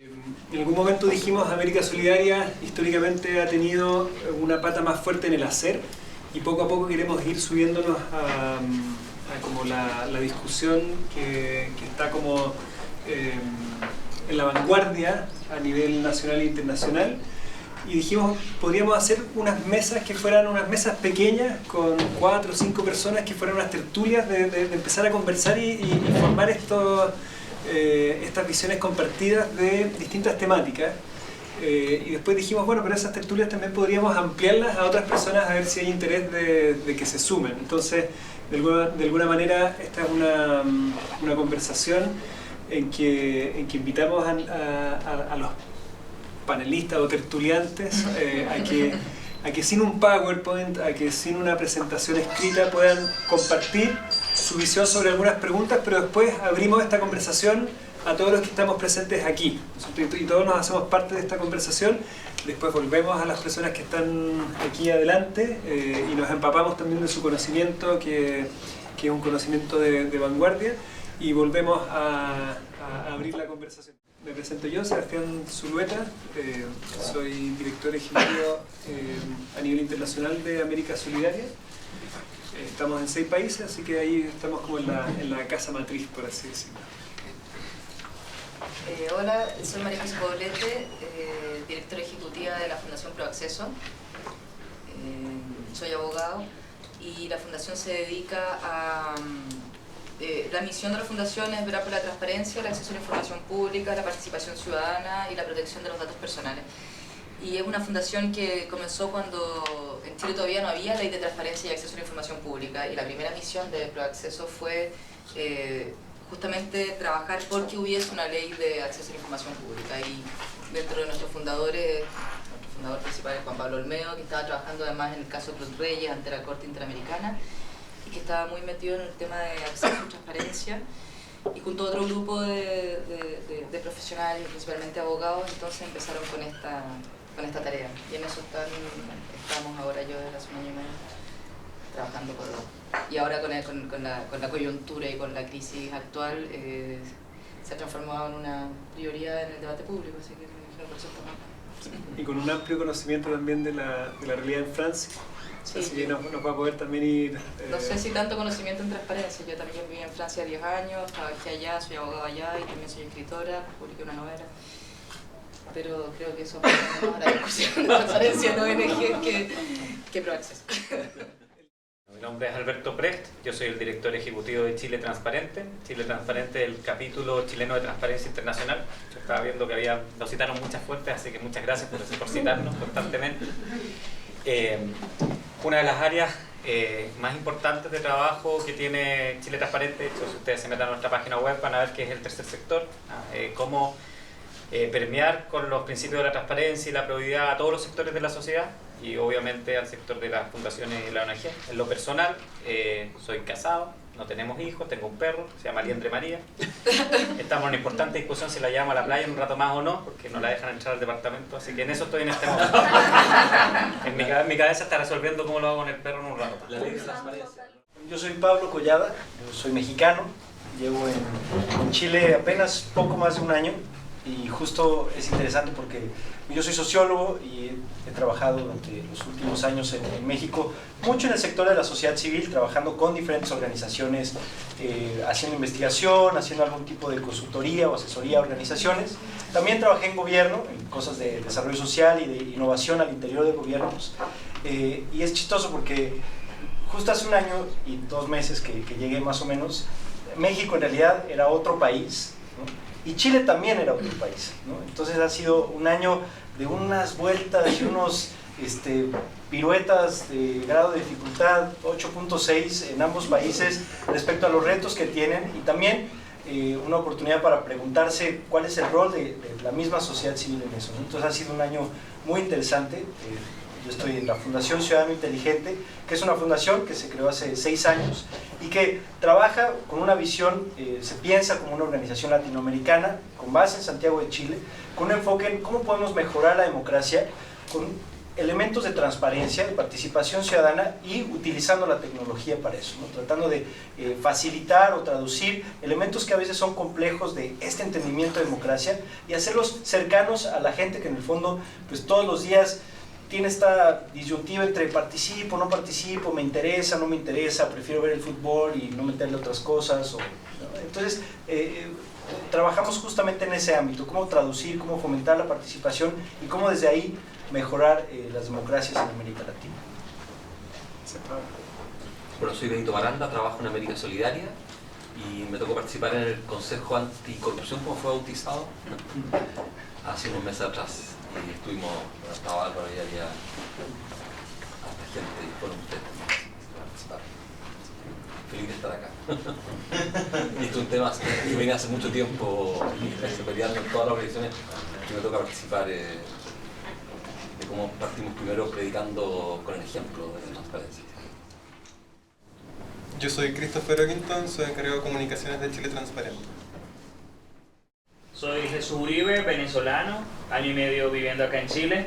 En algún momento dijimos América Solidaria históricamente ha tenido una pata más fuerte en el hacer y poco a poco queremos ir subiéndonos a como la discusión que está como en la vanguardia a nivel nacional e internacional, y dijimos podríamos hacer unas mesas que fueran unas mesas pequeñas con 4 o 5 personas, que fueran unas tertulias de empezar a conversar y formar estas visiones compartidas de distintas temáticas. Y después dijimos, bueno, pero esas tertulias también podríamos ampliarlas a otras personas a ver si hay interés de que se sumen. Entonces, de alguna manera, esta es una conversación en que invitamos a los panelistas o tertuliantes a que sin un PowerPoint, a que sin una presentación escrita puedan compartir su visión sobre algunas preguntas, pero después abrimos esta conversación a todos los que estamos presentes aquí, y todos nos hacemos parte de esta conversación. Después volvemos a las personas que están aquí adelante y nos empapamos también de su conocimiento, que es un conocimiento de vanguardia, y volvemos a abrir la conversación. Me presento yo, Sebastián Zulueta, soy director ejecutivo a nivel internacional de América Solidaria. Estamos en 6 países, así que ahí estamos como en la casa matriz, por así decirlo. Hola, soy María José Poblete, directora ejecutiva de la Fundación Proacceso. Soy abogado y la Fundación se dedica a... la misión de la Fundación es velar por la transparencia, el acceso a la información pública, la participación ciudadana y la protección de los datos personales. Y es una fundación que comenzó cuando en Chile todavía no había ley de transparencia y acceso a la información pública, y la primera misión de Proacceso fue justamente trabajar porque hubiese una ley de acceso a la información pública. Y dentro de nuestros fundadores, nuestro fundador principal es Juan Pablo Olmedo, que estaba trabajando además en el caso Cruz Reyes ante la Corte Interamericana, y que estaba muy metido en el tema de acceso y transparencia, y junto a otro grupo de profesionales, principalmente abogados, entonces empezaron con esta tarea, y en eso estamos ahora yo desde hace un año y medio trabajando por y ahora con la coyuntura y con la crisis actual se ha transformado en una prioridad en el debate público, así que por eso estamos. Y con un amplio conocimiento también de la realidad en Francia. Sí, así que nos va a poder también ir... No sé si tanto conocimiento en transparencia. Yo también viví en Francia 10 años, trabajé allá, soy abogada allá y también soy escritora, publiqué una novela. Pero creo que eso es más a la discusión de transparencia en ONG que Proacceso. Mi nombre es Alberto Prest, yo soy el director ejecutivo de Chile Transparente. Chile Transparente es el capítulo chileno de Transparencia Internacional. Yo estaba viendo que nos citaron muchas fuentes, así que muchas gracias por citarnos constantemente. Una de las áreas más importantes de trabajo que tiene Chile Transparente, de hecho, si ustedes se meten a nuestra página web van a ver que es el tercer sector, cómo permear con los principios de la transparencia y la probidad a todos los sectores de la sociedad, y obviamente al sector de las fundaciones y la ONG. En lo personal, soy casado, no tenemos hijos, tengo un perro, se llama Liendre María. Estamos en una importante discusión si la llevamos a la playa un rato más o no, porque no la dejan entrar al departamento, así que en eso estoy en este momento. En mi cabeza está resolviendo cómo lo hago con el perro en un rato. La ley de transparencia. Yo soy Pablo Collada, yo soy mexicano, llevo en Chile apenas poco más de un año, y justo es interesante porque yo soy sociólogo y he trabajado durante los últimos años en México mucho en el sector de la sociedad civil, trabajando con diferentes organizaciones, haciendo investigación, haciendo algún tipo de consultoría o asesoría a organizaciones. También trabajé en gobierno, en cosas de desarrollo social y de innovación al interior de gobiernos, y es chistoso porque justo hace un año y 2 meses que llegué más o menos, México en realidad era otro país, ¿no? Y Chile también era otro país, ¿no? Entonces ha sido un año de unas vueltas y unos piruetas de grado de dificultad 8.6 en ambos países respecto a los retos que tienen, y también una oportunidad para preguntarse cuál es el rol de la misma sociedad civil en eso, ¿no? Entonces ha sido un año muy interesante. Yo estoy en la Fundación Ciudadano Inteligente, que es una fundación que se creó hace 6 años y que trabaja con una visión, se piensa como una organización latinoamericana con base en Santiago de Chile, con un enfoque en cómo podemos mejorar la democracia con elementos de transparencia, de participación ciudadana y utilizando la tecnología para eso, ¿no? Tratando de facilitar o traducir elementos que a veces son complejos de este entendimiento de democracia y hacerlos cercanos a la gente que en el fondo pues todos los días tiene esta disyuntiva entre participo, no participo, me interesa, no me interesa, prefiero ver el fútbol y no meterle otras cosas, ¿no? Entonces trabajamos justamente en ese ámbito, cómo traducir, cómo fomentar la participación y cómo desde ahí mejorar las democracias en América Latina. Bueno, soy Benito Baranda, trabajo en América Solidaria y me tocó participar en el Consejo Anticorrupción, como fue bautizado, hace unos meses atrás. Y estuvimos, estaba Álvaro y había hasta gente, y fueron ustedes también a participar. Feliz de estar acá. Y esto es un tema que viene hace mucho tiempo peleando en todas las organizaciones que me toca participar. De cómo partimos primero predicando con el ejemplo de la transparencia. Yo soy Christopher O'Quinton, soy encargado de comunicaciones de Chile Transparente. Soy Jesús Uribe, venezolano, año y medio viviendo acá en Chile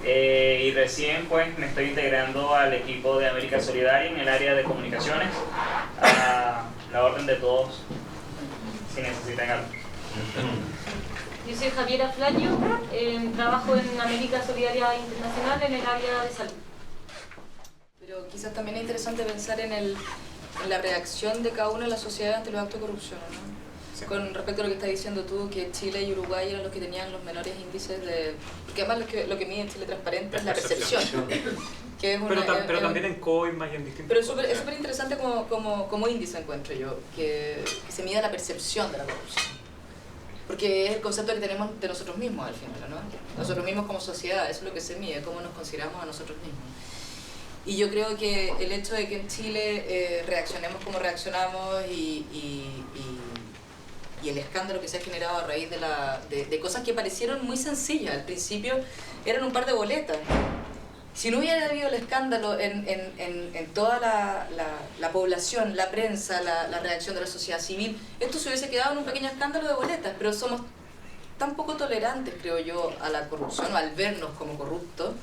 y recién pues me estoy integrando al equipo de América Solidaria en el área de comunicaciones, a la orden de todos si necesitan algo. Yo soy Javiera Flaño, trabajo en América Solidaria Internacional en el área de salud. Pero quizás también es interesante pensar en la reacción de cada uno de la sociedad ante los actos de corrupción, ¿no? Sí. Con respecto a lo que estás diciendo tú, que Chile y Uruguay eran los que tenían los menores índices de... Porque además lo que mide Chile Transparente es la percepción. Que es pero también en COIMA y en distintos... Pero es súper interesante como índice, encuentro yo, que se mida la percepción de la corrupción. Porque es el concepto que tenemos de nosotros mismos al final, ¿no? Nosotros mismos como sociedad, eso es lo que se mide, cómo nos consideramos a nosotros mismos. Y yo creo que el hecho de que en Chile reaccionemos como reaccionamos y el escándalo que se ha generado a raíz de cosas que parecieron muy sencillas, al principio eran un par de boletas. Si no hubiera habido el escándalo en toda la población, la prensa, la reacción de la sociedad civil, esto se hubiese quedado en un pequeño escándalo de boletas, pero somos tan poco tolerantes, creo yo, a la corrupción o al vernos como corruptos,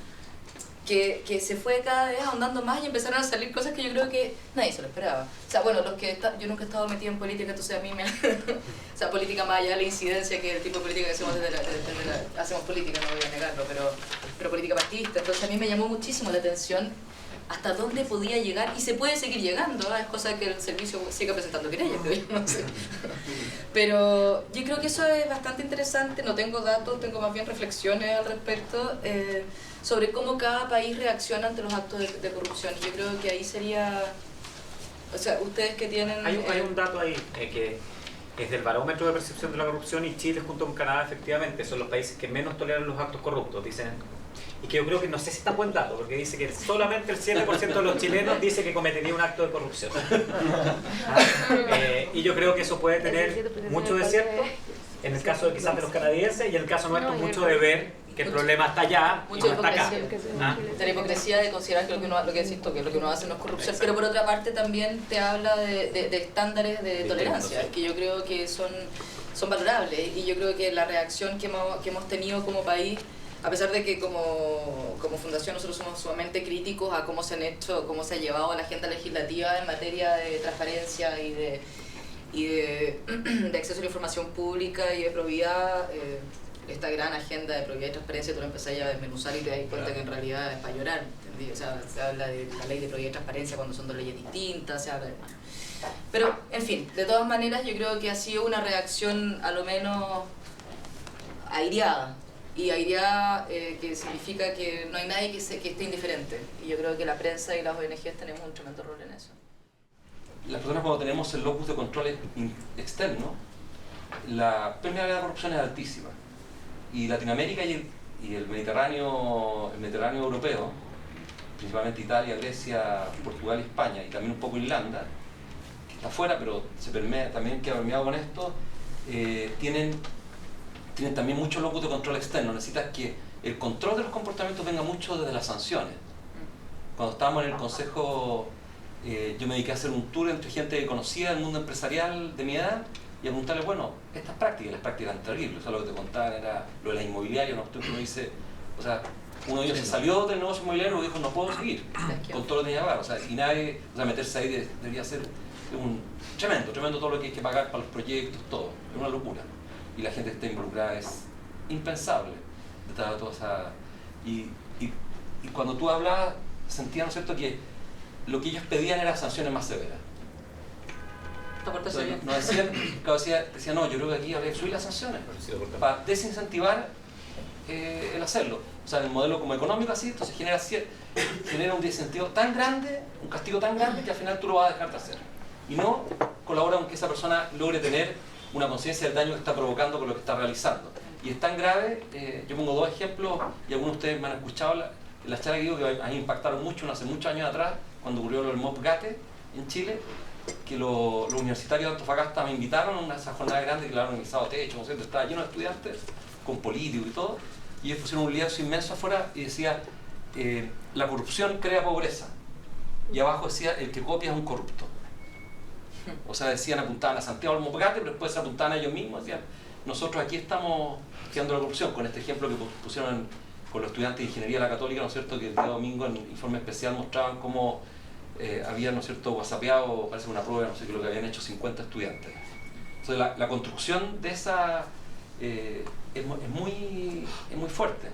que se fue cada vez ahondando más y empezaron a salir cosas que yo creo que nadie se lo esperaba. O sea, bueno, yo nunca he estado metida en política, entonces a mí me... o sea, política más allá de la incidencia que el tipo de política que hacemos hacemos política, no voy a negarlo, pero política partidista. Entonces a mí me llamó muchísimo la atención hasta dónde podía llegar y se puede seguir llegando, ¿eh? Es cosa que el servicio siga presentando querellas, pero yo no sé. Pero yo creo que eso es bastante interesante, no tengo datos, tengo más bien reflexiones al respecto sobre cómo cada país reacciona ante los actos de corrupción. Yo creo que ahí sería, o sea, ustedes que tienen... Hay un dato ahí que es del barómetro de percepción de la corrupción y Chile junto con Canadá efectivamente son los países que menos toleran los actos corruptos, dicen. Y que yo creo que no sé si está buen dato, porque dice que solamente el 7% de los chilenos dice que cometería un acto de corrupción. Y yo creo que eso puede tener mucho de cierto, en el caso de quizás de los canadienses, y en el caso nuestro mucho de ver que el problema está allá y no está acá. De la hipocresía de considerar que lo que decís tú, que lo que uno hace no es corrupción, pero por otra parte también te habla de estándares de tolerancia, que yo creo que son valorables, y yo creo que la reacción que hemos tenido como país, a pesar de que como fundación nosotros somos sumamente críticos a cómo se ha llevado la agenda legislativa en materia de transparencia y de acceso a la información pública y de probidad, esta gran agenda de probidad y transparencia, tú la empezás ya a desmenuzar y te das cuenta que en realidad es para llorar, ¿entendí? O sea, se habla de la ley de probidad y transparencia cuando son dos leyes distintas, se habla de... Pero, en fin, de todas maneras yo creo que ha sido una reacción a lo menos aireada. Y aireada que significa que no hay nadie que esté indiferente. Y yo creo que la prensa y las ONGs tenemos un tremendo rol en eso. Las personas cuando tenemos el locus de control externo, la permeabilidad de la corrupción es altísima. Y Latinoamérica y el Mediterráneo europeo, principalmente Italia, Grecia, Portugal y España, y también un poco Irlanda, que está afuera pero se permea, también queda permeado con esto, tienen también mucho locus de control externo. Necesitas que el control de los comportamientos venga mucho desde las sanciones. Cuando estábamos en el consejo, yo me dediqué a hacer un tour entre gente que conocía el mundo empresarial de mi edad y a preguntarle, bueno, las prácticas eran terribles. O sea, lo que te contaban era lo de la inmobiliaria, ¿no? Uno dice, o sea, uno de ellos se salió del negocio inmobiliario y dijo, no puedo seguir con todo lo que tenía que pagar. O sea, y nadie, o sea, meterse ahí debería ser un tremendo todo lo que hay que pagar para los proyectos, todo. Es una locura. Y la gente que está involucrada es impensable detrás de toda esa... Y cuando tú hablabas, sentía, ¿no es cierto?, que lo que ellos pedían eran sanciones más severas. Entonces, no decían, decían, no, yo creo que aquí habría que subir las sanciones para desincentivar el hacerlo. O sea, en el modelo como económico así, entonces genera un desincentivo tan grande, un castigo tan grande que al final tú lo vas a dejar de hacer. Y no colabora con que esa persona logre tener una conciencia del daño que está provocando con lo que está realizando. Y es tan grave, yo pongo dos ejemplos, y algunos de ustedes me han escuchado en la charla que digo que a mí impactaron mucho, hace muchos años atrás, cuando ocurrió lo del MOP Gate en Chile, que los universitarios de Antofagasta me invitaron a una de esas jornadas grandes que le habían organizado techo, ¿no es cierto? Estaba lleno de estudiantes, con políticos y todo, y ellos pusieron un lienzo inmenso afuera y decía, la corrupción crea pobreza, y abajo decía, el que copia es un corrupto. O sea, decían, apuntaban a Santiago del MOP Gate, pero después se apuntaban a ellos mismos, decían, nosotros aquí estamos creando la corrupción, con este ejemplo que pusieron con los estudiantes de Ingeniería de la Católica, ¿no es cierto?, que el día domingo en informe especial mostraban cómo habían, ¿no es cierto?, whatsappeado, parece una prueba, no sé qué, lo que habían hecho 50 estudiantes. Entonces la construcción de esa es muy fuerte.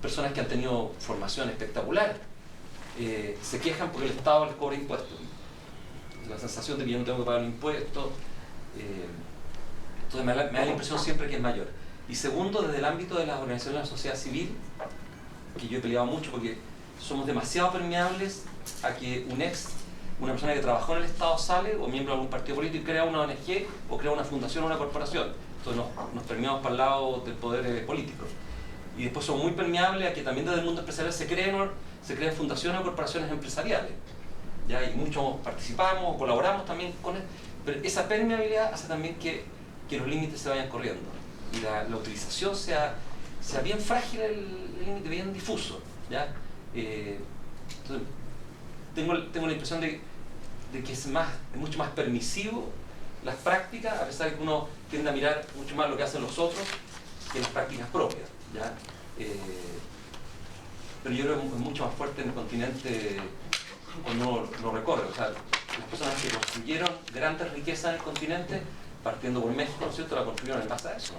Personas que han tenido formación espectacular se quejan porque el Estado les cobra impuestos. La sensación de que yo no tengo que pagar impuestos. Entonces me da la impresión siempre que es mayor. Y segundo, desde el ámbito de las organizaciones de la sociedad civil, que yo he peleado mucho porque somos demasiado permeables a que una persona que trabajó en el Estado sale, o miembro de algún partido político, y crea una ONG, o crea una fundación o una corporación. Entonces nos permeamos para el lado del poder político. Y después somos muy permeables a que también desde el mundo empresarial se creen fundaciones o corporaciones empresariales. ¿Ya? Y muchos participamos, colaboramos también con él, pero esa permeabilidad hace también que los límites se vayan corriendo y la utilización sea bien frágil, el límite bien difuso, ¿ya? Entonces, tengo la impresión de que es mucho más permisivo las prácticas, a pesar de que uno tiende a mirar mucho más lo que hacen los otros que las prácticas propias, ¿ya? Pero yo creo que es mucho más fuerte en el continente cuando uno lo recorre. O sea, las personas que construyeron grandes riquezas en el continente, partiendo por México, ¿no es cierto?, la construyeron en base a eso.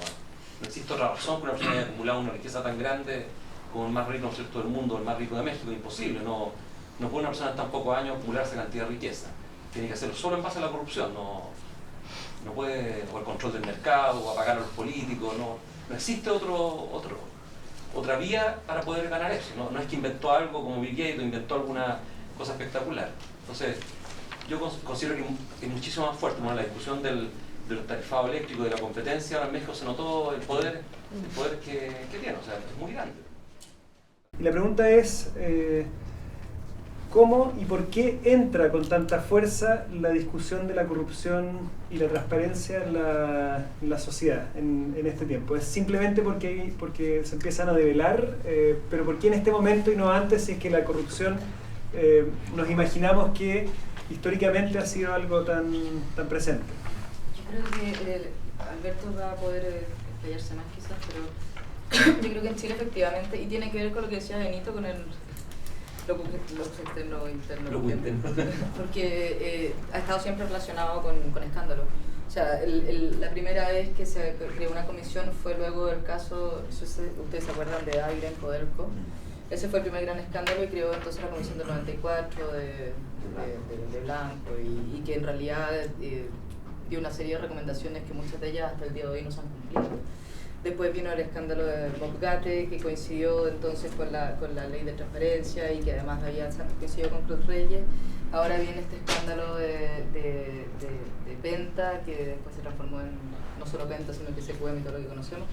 No existe otra razón que una persona haya acumulado una riqueza tan grande como el más rico, ¿no es cierto?, del mundo, el más rico de México. Es imposible. No puede una persona en tan pocos años acumular esa cantidad de riqueza. Tiene que hacerlo solo en base a la corrupción. No puede, o el control del mercado, o apagar a los políticos. No existe otra vía para poder ganar eso. No es que inventó algo como Bill Gates o inventó alguna cosa espectacular. Entonces, yo considero que es muchísimo más fuerte. Bueno, la discusión de los tarifados eléctricos, de la competencia, ahora en México se notó el poder que tiene, o sea, es muy grande. Y la pregunta es, ¿cómo y por qué entra con tanta fuerza la discusión de la corrupción y la transparencia en la sociedad en este tiempo? ¿Es simplemente porque se empiezan a develar, pero por qué en este momento y no antes, si es que la corrupción nos imaginamos que históricamente ha sido algo tan presente? Yo creo que Alberto va a poder explayarse más quizás, pero yo creo que en Chile efectivamente, y tiene que ver con lo que decía Benito, con lo externo e interno, porque ha estado siempre relacionado con escándalos. O sea, la primera vez que se creó una comisión fue luego del caso, ustedes se acuerdan de Airen Codelco. Ese fue el primer gran escándalo y creó entonces la comisión del 94 de Blanco y que en realidad dio una serie de recomendaciones que muchas de ellas hasta el día de hoy no se han cumplido. Después vino el escándalo de MOP Gate, que coincidió entonces con la ley de transparencia y que además había coincidido con Cruz Reyes. Ahora viene este escándalo de Penta, que después se transformó en no solo Penta, sino que SQM y todo lo que conocemos,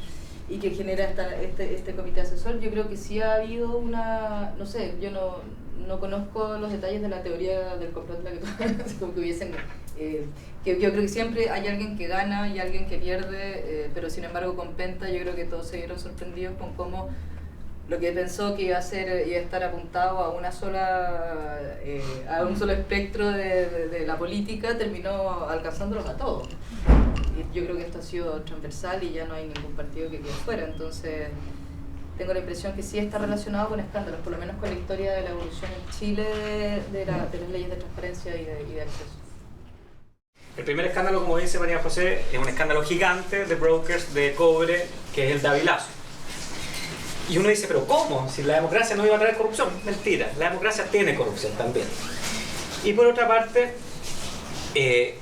y que genera este comité asesor. Yo creo que sí ha habido no sé, yo no conozco los detalles de la teoría del complot, como que hubiesen... que yo creo que siempre hay alguien que gana y alguien que pierde, pero sin embargo con Penta yo creo que todos se vieron sorprendidos con cómo lo que pensó que iba a estar apuntado a un solo espectro de la política terminó alcanzándolos a todos. Y yo creo que esto ha sido transversal y ya no hay ningún partido que quede fuera. Entonces tengo la impresión que sí está relacionado con escándalos, por lo menos con la historia de la evolución en Chile de las leyes de transparencia y de acceso. El primer escándalo, como dice María José, es un escándalo gigante de brokers de cobre, que es el Davilazo. Y uno dice, pero ¿cómo? Si la democracia no iba a traer corrupción. Mentira, la democracia tiene corrupción también. Y por otra parte,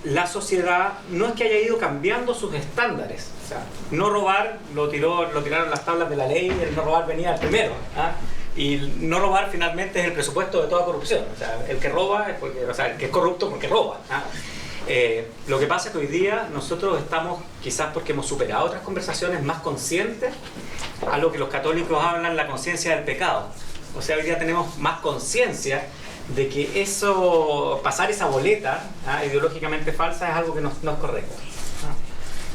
la sociedad no es que haya ido cambiando sus estándares. O sea, no robar lo tiraron las tablas de la ley, el no robar venía al primero. Y no robar finalmente es el presupuesto de toda corrupción. O sea, el que roba es porque, o sea, el que es corrupto porque roba. Lo que pasa es que hoy día nosotros estamos, quizás porque hemos superado otras conversaciones, más conscientes a lo que los católicos hablan, la conciencia del pecado. O sea, hoy día tenemos más conciencia de que eso, pasar esa boleta ideológicamente falsa es algo que no es correcto.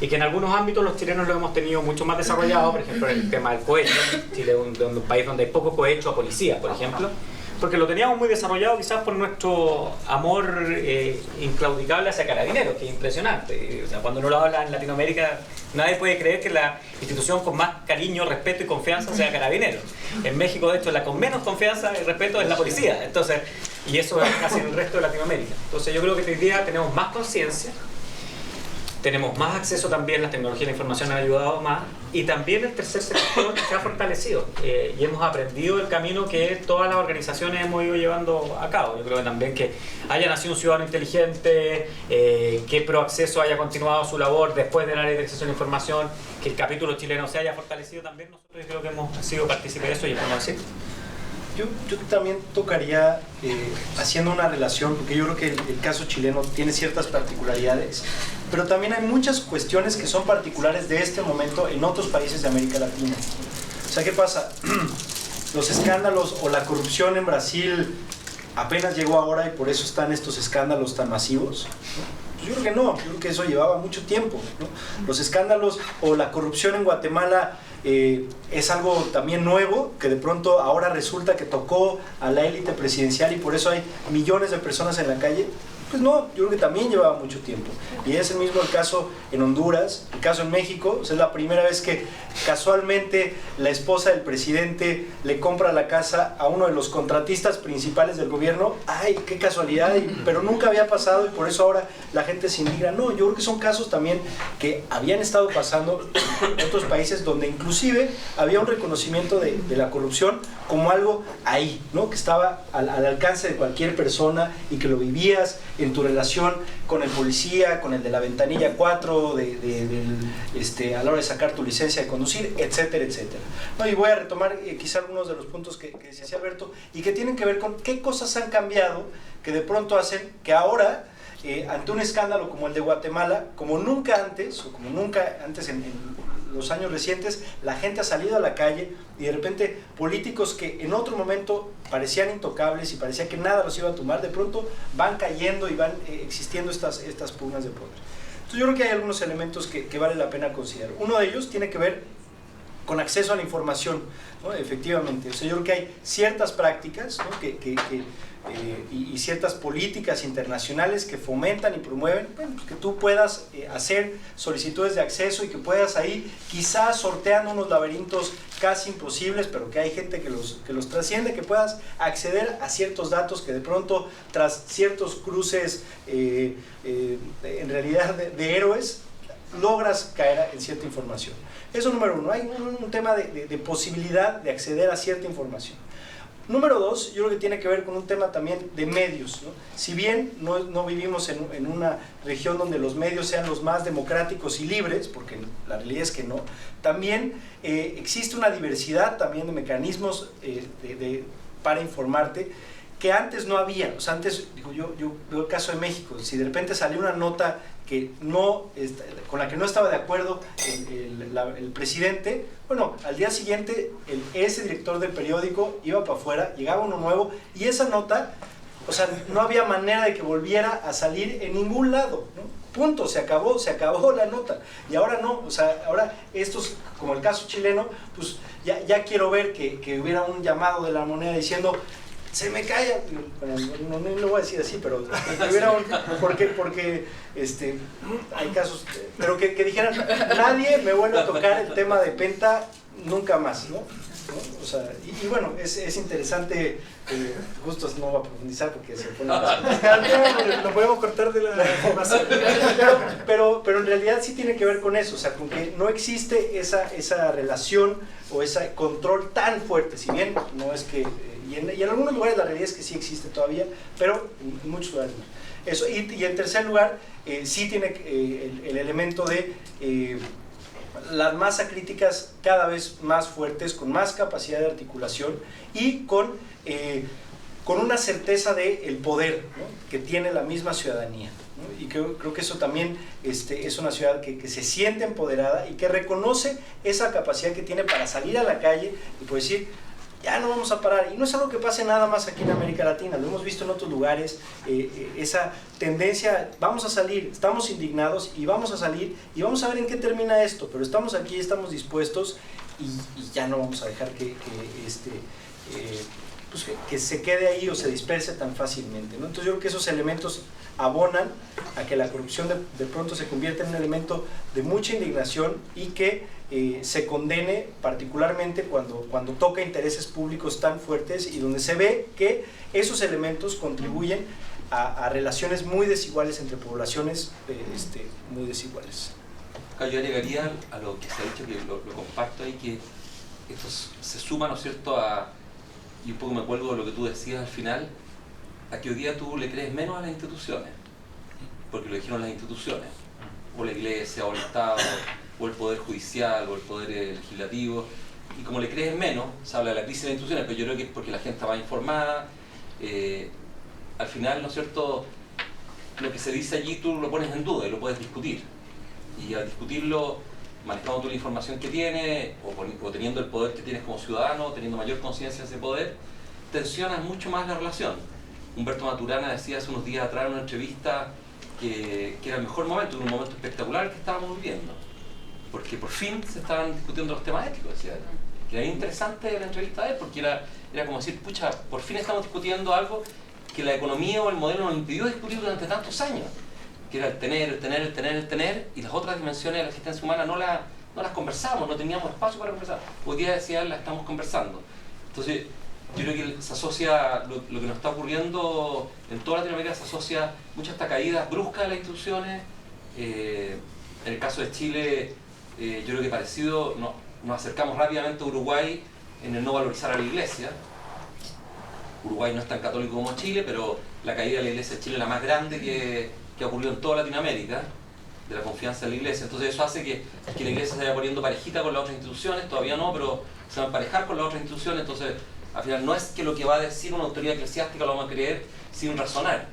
Y que en algunos ámbitos los chilenos lo hemos tenido mucho más desarrollado, por ejemplo en el tema del cohecho. Chile es un país donde hay poco cohecho a policía, por ejemplo, porque lo teníamos muy desarrollado quizás por nuestro amor inclaudicable hacia Carabineros, que es impresionante. O sea, cuando uno lo habla en Latinoamérica, nadie puede creer que la institución con más cariño, respeto y confianza sea Carabineros. En México, de hecho, la con menos confianza y respeto es la policía. Entonces, y eso es casi en el resto de Latinoamérica. Entonces yo creo que hoy día tenemos más conciencia, tenemos más acceso también, las tecnologías de la información han ayudado más, y también el tercer sector se ha fortalecido y hemos aprendido el camino que todas las organizaciones hemos ido llevando a cabo. Yo creo que también que haya nacido un ciudadano inteligente, que Proacceso haya continuado su labor después del área de acceso a la información, que el capítulo chileno se haya fortalecido también. Nosotros creo que hemos sido partícipes de eso y podemos decir. Yo también tocaría, haciendo una relación, porque yo creo que el caso chileno tiene ciertas particularidades, pero también hay muchas cuestiones que son particulares de este momento en otros países de América Latina. O sea, ¿qué pasa? Los escándalos o la corrupción en Brasil apenas llegó ahora y por eso están estos escándalos tan masivos. Pues yo creo que no, yo creo que eso llevaba mucho tiempo, ¿no? Los escándalos o la corrupción en Guatemala es algo también nuevo, que de pronto ahora resulta que tocó a la élite presidencial y por eso hay millones de personas en la calle. Pues no, yo creo que también llevaba mucho tiempo. Y es el mismo el caso en Honduras, el caso en México. O sea, es la primera vez que casualmente la esposa del presidente le compra la casa a uno de los contratistas principales del gobierno. ¡Ay, qué casualidad! Pero nunca había pasado y por eso ahora la gente se indigna. No, yo creo que son casos también que habían estado pasando en otros países donde inclusive había un reconocimiento de la corrupción como algo ahí, ¿no? Que estaba al alcance de cualquier persona y que lo vivías en tu relación con el policía, con el de la ventanilla 4, a la hora de sacar tu licencia de conducir, etcétera, etcétera. No, y voy a retomar quizá algunos de los puntos que decía Alberto y que tienen que ver con qué cosas han cambiado que de pronto hacen que ahora, ante un escándalo como el de Guatemala, como nunca antes, o como nunca antes en los años recientes, la gente ha salido a la calle y de repente políticos que en otro momento parecían intocables y parecía que nada los iba a tumbar, de pronto van cayendo y van existiendo estas pugnas de poder. Entonces yo creo que hay algunos elementos que vale la pena considerar. Uno de ellos tiene que ver con acceso a la información, ¿no? Efectivamente. O sea, yo creo que hay ciertas prácticas, ¿no? y ciertas políticas internacionales que fomentan y promueven, bueno, pues que tú puedas hacer solicitudes de acceso y que puedas ahí quizás sorteando unos laberintos casi imposibles, pero que hay gente que los trasciende, que puedas acceder a ciertos datos que de pronto tras ciertos cruces en realidad de héroes logras caer en cierta información. Eso número uno, hay un tema de posibilidad de acceder a cierta información. Número dos, yo creo que tiene que ver con un tema también de medios, ¿no? Si bien no vivimos en una región donde los medios sean los más democráticos y libres, porque la realidad es que no, también existe una diversidad también de mecanismos para informarte que antes no había. O sea, antes, digo, yo veo el caso de México, si de repente salió una nota que con la que no estaba de acuerdo el presidente, bueno, al día siguiente ese director del periódico iba para afuera, llegaba uno nuevo y esa nota, o sea, no había manera de que volviera a salir en ningún lado, ¿no? Punto, se acabó la nota. Y ahora no, o sea, ahora estos, como el caso chileno, pues ya quiero ver que hubiera un llamado de La Moneda diciendo: se me cae, bueno, no lo voy a decir así, pero porque hay casos, pero que dijeran: nadie me vuelve a tocar el tema de Penta nunca más, ¿no? ¿no? O sea, y bueno, es interesante, justo no voy a profundizar porque se pone lo podemos cortar de la información. pero en realidad sí tiene que ver con eso, o sea, con que no existe esa relación o ese control tan fuerte, si bien no es que, y en algunos lugares la realidad es que sí existe todavía, pero en muchos lugares no. Eso, y en tercer lugar, sí tiene el elemento de las masas críticas cada vez más fuertes, con más capacidad de articulación y con una certeza del poder, ¿no?, que tiene la misma ciudadanía, ¿no? Y creo que eso también es una ciudad que se siente empoderada y que reconoce esa capacidad que tiene para salir a la calle y poder decir, ya no vamos a parar. Y no es algo que pase nada más aquí en América Latina, lo hemos visto en otros lugares, esa tendencia, vamos a salir, estamos indignados y vamos a salir y vamos a ver en qué termina esto, pero estamos aquí, estamos dispuestos y ya no vamos a dejar que se quede ahí o se disperse tan fácilmente, ¿no? Entonces yo creo que esos elementos abonan a que la corrupción de pronto se convierta en un elemento de mucha indignación y que se condene particularmente cuando toca intereses públicos tan fuertes y donde se ve que esos elementos contribuyen a relaciones muy desiguales entre poblaciones muy desiguales. Yo agregaría a lo que se ha dicho, que lo comparto ahí, que esto se suma, ¿no es cierto?, y un poco me acuerdo de lo que tú decías al final, a que hoy día tú le crees menos a las instituciones, porque lo dijeron las instituciones, o la iglesia, o el Estado, o el poder judicial, o el poder legislativo, y como le crees menos, se habla de la crisis de las instituciones, pero yo creo que es porque la gente está más informada, al final, ¿no es cierto?, lo que se dice allí tú lo pones en duda y lo puedes discutir, y al discutirlo, manejando tú la información que tienes, o teniendo el poder que tienes como ciudadano, teniendo mayor conciencia de ese poder, tensionas mucho más la relación. Humberto Maturana decía hace unos días atrás en una entrevista que era el mejor momento, un momento espectacular que estábamos viviendo, porque por fin se estaban discutiendo los temas éticos, decía él. Que era interesante la entrevista de él, porque era como decir, pucha, por fin estamos discutiendo algo que la economía o el modelo nos impidió discutir durante tantos años, que era el tener, y las otras dimensiones de la existencia humana no las conversábamos, no teníamos espacio para conversar. Hoy día decía, las estamos conversando. Entonces, yo creo que se asocia, lo que nos está ocurriendo en toda Latinoamérica, se asocia mucho a esta caída brusca de las instituciones. En el caso de Chile, yo creo que parecido, nos acercamos rápidamente a Uruguay en el no valorizar a la iglesia. Uruguay no es tan católico como Chile, pero la caída de la iglesia de Chile es la más grande que ha ocurrido en toda Latinoamérica, de la confianza en la iglesia. Entonces eso hace que la iglesia se vaya poniendo parejita con las otras instituciones, todavía no, pero se va a emparejar con las otras instituciones. Entonces al final no es que lo que va a decir una autoridad eclesiástica lo vamos a creer sin razonar,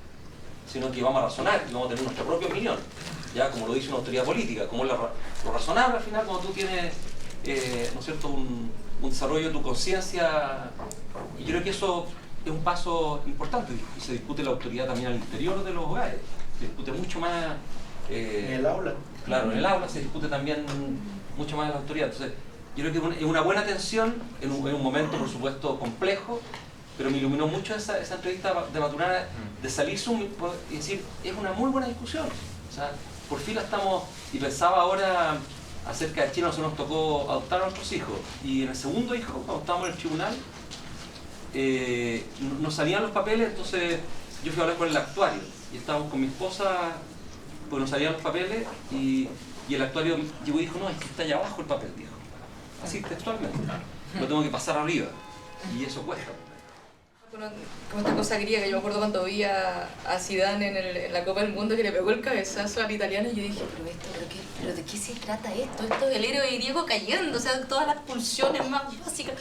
sino que vamos a razonar y vamos a tener nuestra propia opinión, ya como lo dice una autoridad política, como lo razonable al final cuando tú tienes ¿no es cierto?, un desarrollo de tu conciencia. Y yo creo que eso es un paso importante, y se discute la autoridad también al interior de los hogares, se discute mucho más en el aula. Claro, en el aula se discute también mucho más la autoridad. Entonces yo creo que es una buena tensión en un momento por supuesto complejo, pero me iluminó mucho esa entrevista de Maturana, de salirse y decir, es una muy buena discusión, o sea, por fin la estamos. Y pensaba ahora acerca de Chile, nosotros nos tocó adoptar a nuestros hijos, y en el segundo hijo, cuando estábamos en el tribunal, nos salían los papeles. Entonces yo fui a hablar con el actuario y estábamos con mi esposa, pues nos salían los papeles y el actuario llegó y dijo, no, es que está allá abajo el papel, dijo, así textualmente, lo tengo que pasar arriba y eso cuesta. Como esta cosa griega, yo me acuerdo cuando vi a Zidane en la Copa del Mundo que le pegó el cabezazo al italiano, y yo dije, pero ¿de qué se trata esto? Esto es el héroe griego cayendo, o sea, todas las pulsiones más básicas.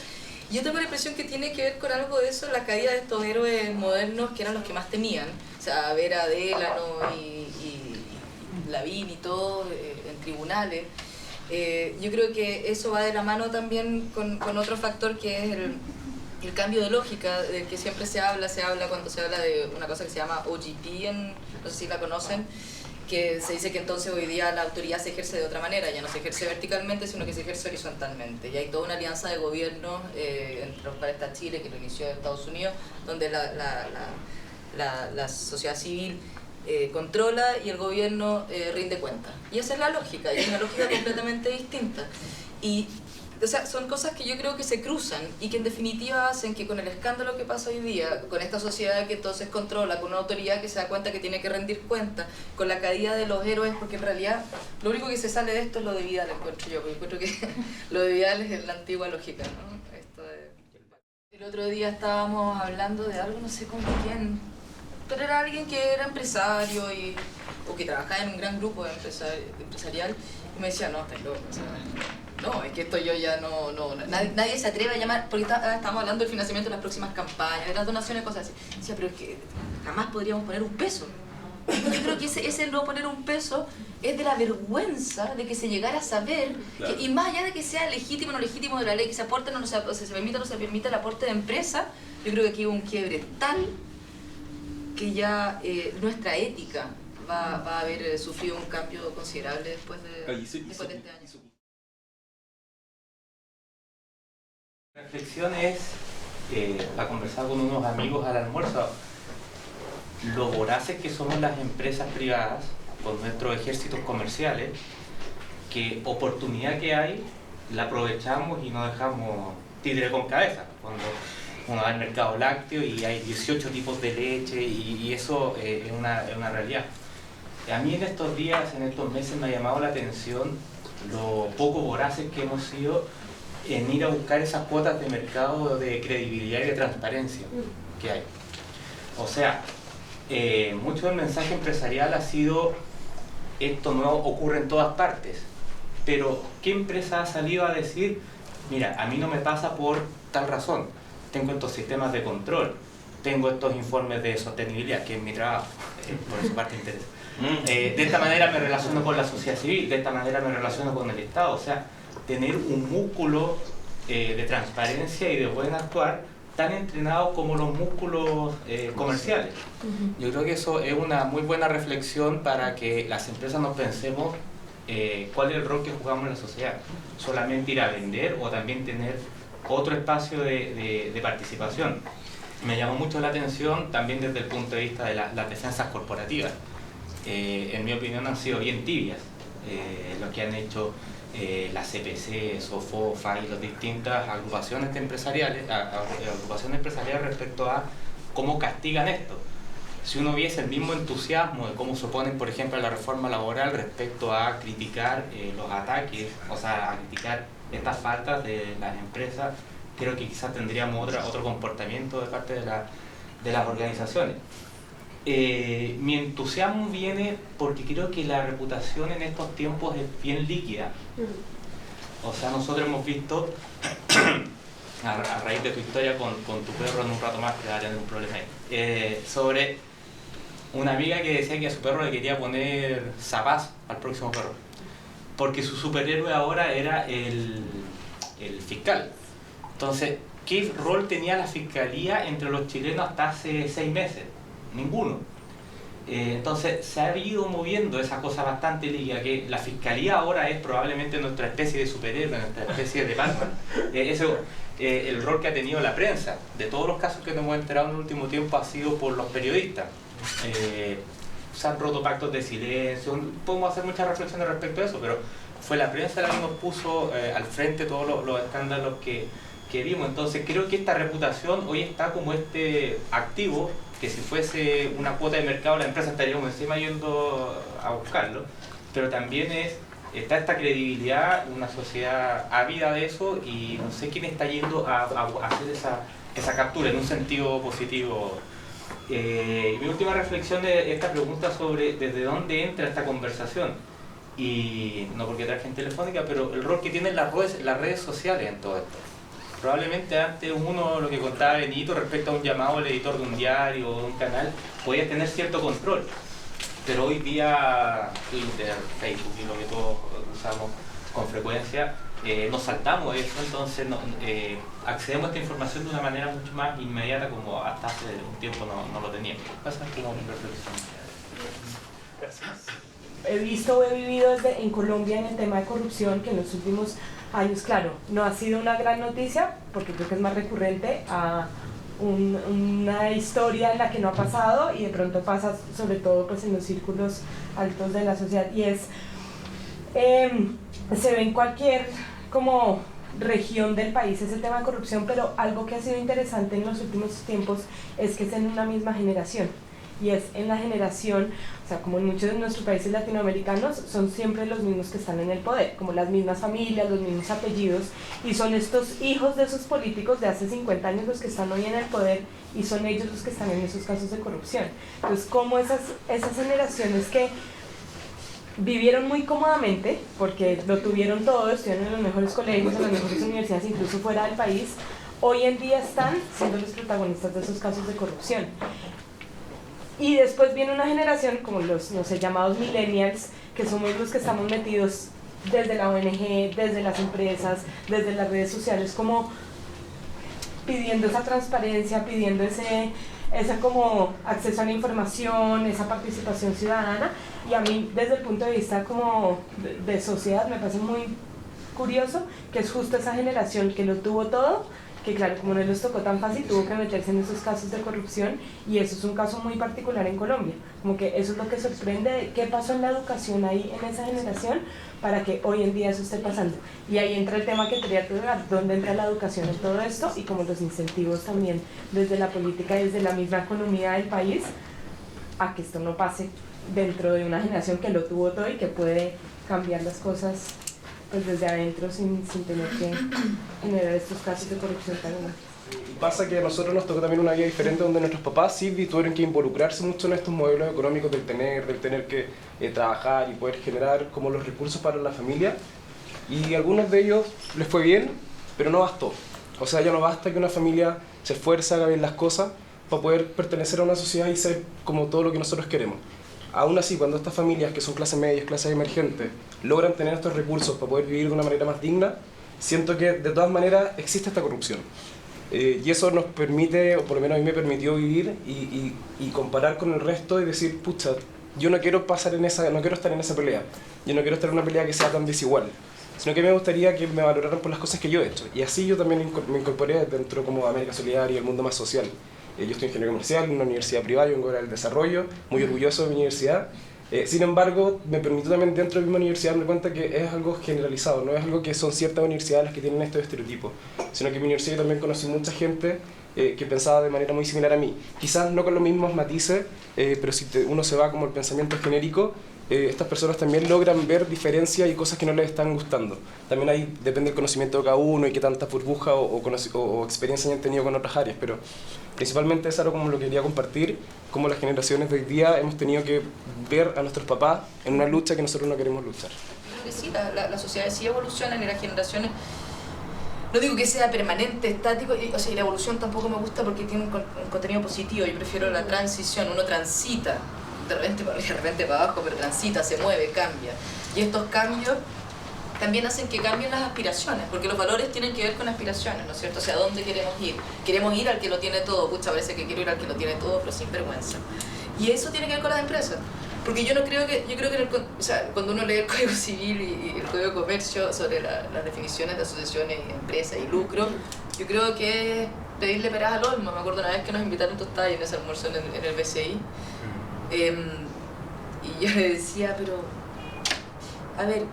Yo tengo la impresión que tiene que ver con algo de eso, la caída de estos héroes modernos que eran los que más temían, o sea, ver a Délano y Lavín y todo en tribunales. Yo creo que eso va de la mano también con otro factor que es el cambio de lógica del que siempre se habla cuando se habla de una cosa que se llama OGP, no sé si la conocen, que se dice que entonces hoy día la autoridad se ejerce de otra manera, ya no se ejerce verticalmente, sino que se ejerce horizontalmente. Y hay toda una alianza de gobiernos, entre los cuales está Chile, que lo inició en Estados Unidos, donde la sociedad civil controla y el gobierno rinde cuentas. Y esa es la lógica, y es una lógica completamente distinta. Y O sea, son cosas que yo creo que se cruzan y que en definitiva hacen que con el escándalo que pasa hoy día, con esta sociedad que entonces controla, con una autoridad que se da cuenta que tiene que rendir cuenta, con la caída de los héroes, porque en realidad lo único que se sale de esto es lo de Vidal, encuentro yo, porque encuentro que lo de Vidal es la antigua lógica, ¿no? El otro día estábamos hablando de algo, no sé con quién, pero era alguien que era empresario o que trabajaba en un gran grupo empresarial y me decía, no, estás loco, o sea, no, es que esto yo ya nadie se atreve a llamar, porque estamos hablando del financiamiento de las próximas campañas, de las donaciones, cosas así. Decía, pero es que jamás podríamos poner un peso. Yo creo que ese no poner un peso es de la vergüenza de que se llegara a saber, claro. Y más allá de que sea legítimo o no legítimo de la ley, que se aporte o no se permita o no se permita el aporte de empresa, yo creo que aquí hubo un quiebre tal que ya nuestra ética va a haber sufrido un cambio considerable después de este año. La reflexión es, la conversar con unos amigos al almuerzo, lo voraces que somos las empresas privadas con nuestros ejércitos comerciales, que oportunidad que hay la aprovechamos y no dejamos títere con cabeza. Cuando uno va al mercado lácteo y hay 18 tipos de leche y eso es una realidad. A mí en estos días, en estos meses me ha llamado la atención lo poco voraces que hemos sido en ir a buscar esas cuotas de mercado de credibilidad y de transparencia que hay. O sea, mucho del mensaje empresarial ha sido esto no ocurre en todas partes, pero ¿qué empresa ha salido a decir, mira, a mí no me pasa por tal razón, tengo estos sistemas de control, tengo estos informes de sostenibilidad, que es mi trabajo, por esa parte interesa. De esta manera me relaciono con la sociedad civil, de esta manera me relaciono con el Estado, o sea, tener un músculo de transparencia y de buen actuar tan entrenado como los músculos comerciales. Yo creo que eso es una muy buena reflexión para que las empresas nos pensemos cuál es el rol que jugamos en la sociedad. Solamente ir a vender o también tener otro espacio de participación. Me llamó mucho la atención también desde el punto de vista de las defensas corporativas. En mi opinión han sido bien tibias lo que han hecho las CPC, SOFOFA y las distintas agrupaciones empresariales respecto a cómo castigan esto. Si uno viese el mismo entusiasmo de cómo se oponen, por ejemplo, a la reforma laboral respecto a criticar los ataques, o sea, a criticar estas faltas de las empresas, creo que quizás tendríamos otro comportamiento de parte de las organizaciones. Mi entusiasmo viene porque creo que la reputación en estos tiempos es bien líquida. O sea, nosotros hemos visto, a raíz de tu historia con tu perro en un rato más, que va a tener un problema ahí, sobre una amiga que decía que a su perro le quería poner Zapaz al próximo perro, porque su superhéroe ahora era el fiscal. Entonces, ¿qué rol tenía la fiscalía entre los chilenos hasta hace 6 meses? Ninguno. Entonces se ha ido moviendo esa cosa bastante líquida, que la fiscalía ahora es probablemente nuestra especie de superhéroe, nuestra especie de Batman. El rol que ha tenido la prensa, de todos los casos que nos hemos enterado en el último tiempo, ha sido por los periodistas. Se han roto pactos de silencio, podemos hacer muchas reflexiones respecto a eso, pero fue la prensa la que nos puso al frente todos los escándalos que vimos. Entonces creo que esta reputación hoy está como este activo que si fuese una cuota de mercado la empresa estaría como encima yendo a buscarlo, pero también está esta credibilidad, una sociedad ávida de eso, y no sé quién está yendo a hacer esa captura en un sentido positivo. Mi última reflexión de esta pregunta sobre desde dónde entra esta conversación, y no porque traje en Telefónica, pero el rol que tienen las redes sociales en todo esto. Probablemente antes uno, lo que contaba Benito respecto a un llamado al editor de un diario o de un canal, podía tener cierto control, pero hoy día Twitter, Facebook y lo que todos usamos con frecuencia, nos saltamos eso, entonces accedemos a esta información de una manera mucho más inmediata como hasta hace un tiempo no lo teníamos. Esa es como mi reflexión. Gracias. He vivido en Colombia en el tema de corrupción, que en los últimos años, claro, no ha sido una gran noticia, porque creo que es más recurrente a una historia en la que no ha pasado y de pronto pasa sobre todo pues en los círculos altos de la sociedad, y se ve en cualquier como región del país ese tema de corrupción, pero algo que ha sido interesante en los últimos tiempos es que es en una misma generación. Y es en la generación, o sea, como en muchos de nuestros países latinoamericanos, son siempre los mismos que están en el poder, como las mismas familias, los mismos apellidos, y son estos hijos de esos políticos de hace 50 años los que están hoy en el poder, y son ellos los que están en esos casos de corrupción. Entonces, como esas generaciones que vivieron muy cómodamente, porque lo tuvieron todo, estudiaron en los mejores colegios, en las mejores universidades, incluso fuera del país, hoy en día están siendo los protagonistas de esos casos de corrupción. Y después viene una generación como los, no sé, llamados millennials, que somos los que estamos metidos desde la ONG, desde las empresas, desde las redes sociales, como pidiendo esa transparencia, pidiendo ese como acceso a la información, esa participación ciudadana. Y a mí, desde el punto de vista como de sociedad, me parece muy curioso que es justo esa generación que lo tuvo todo, que claro, como no les tocó tan fácil, tuvo que meterse en esos casos de corrupción, y eso es un caso muy particular en Colombia. Como que eso es lo que sorprende de qué pasó en la educación ahí en esa generación para que hoy en día eso esté pasando. Y ahí entra el tema que quería tocar, dónde entra la educación en todo esto, y como los incentivos también desde la política y desde la misma economía del país, a que esto no pase dentro de una generación que lo tuvo todo y que puede cambiar las cosas pues desde adentro sin tener que generar estos casos de corrupción tan grandes. Pasa que a nosotros nos tocó también una vida diferente, donde nuestros papás sí tuvieron que involucrarse mucho en estos modelos económicos del tener que trabajar y poder generar como los recursos para la familia, y a algunos de ellos les fue bien, pero no bastó. O sea, ya no basta que una familia se esfuerce, haga bien las cosas para poder pertenecer a una sociedad y ser como todo lo que nosotros queremos. Aún así, cuando estas familias, que son clases medias, clases emergentes, logran tener estos recursos para poder vivir de una manera más digna, siento que de todas maneras existe esta corrupción. Y eso nos permite, o por lo menos a mí me permitió vivir y comparar con el resto y decir, pucha, yo no quiero estar en esa pelea, yo no quiero estar en una pelea que sea tan desigual, sino que me gustaría que me valoraran por las cosas que yo he hecho. Y así yo también me incorporé dentro como de América Solidaria y el mundo más social. Yo estoy ingeniero comercial en una universidad privada, yo vengo del desarrollo, muy orgulloso de mi universidad. Sin embargo, me permitió también dentro de la misma universidad darme cuenta que es algo generalizado, no es algo que son ciertas universidades las que tienen estos estereotipos, sino que en mi universidad yo también conocí mucha gente que pensaba de manera muy similar a mí. Quizás no con los mismos matices, pero si uno se va como el pensamiento genérico, estas personas también logran ver diferencias y cosas que no les están gustando. También ahí depende del conocimiento de cada uno y qué tanta burbuja o experiencia hayan tenido con otras áreas, pero principalmente es algo como lo que quería compartir, como las generaciones de hoy día hemos tenido que ver a nuestros papás en una lucha que nosotros no queremos luchar. Creo que sí, la sociedad sí evoluciona y las generaciones, no digo que sea permanente, estático, o sea, y la evolución tampoco me gusta porque tiene un contenido positivo, yo prefiero la transición, uno transita, de repente para abajo, pero transita, se mueve, cambia. Y estos cambios también hacen que cambien las aspiraciones, porque los valores tienen que ver con aspiraciones, ¿no es cierto? O sea, ¿a dónde queremos ir? Queremos ir al que lo tiene todo, pucha, parece que quiero ir al que lo tiene todo, pero sin vergüenza. Y eso tiene que ver con las empresas, porque yo creo que o sea, cuando uno lee el Código Civil y el Código de Comercio sobre las definiciones de asociaciones, empresas y lucro, yo creo que es pedirle peras al olmo. Me acuerdo una vez que nos invitaron tostadas en ese almuerzo en el BCI, y yo le decía, pero, a ver,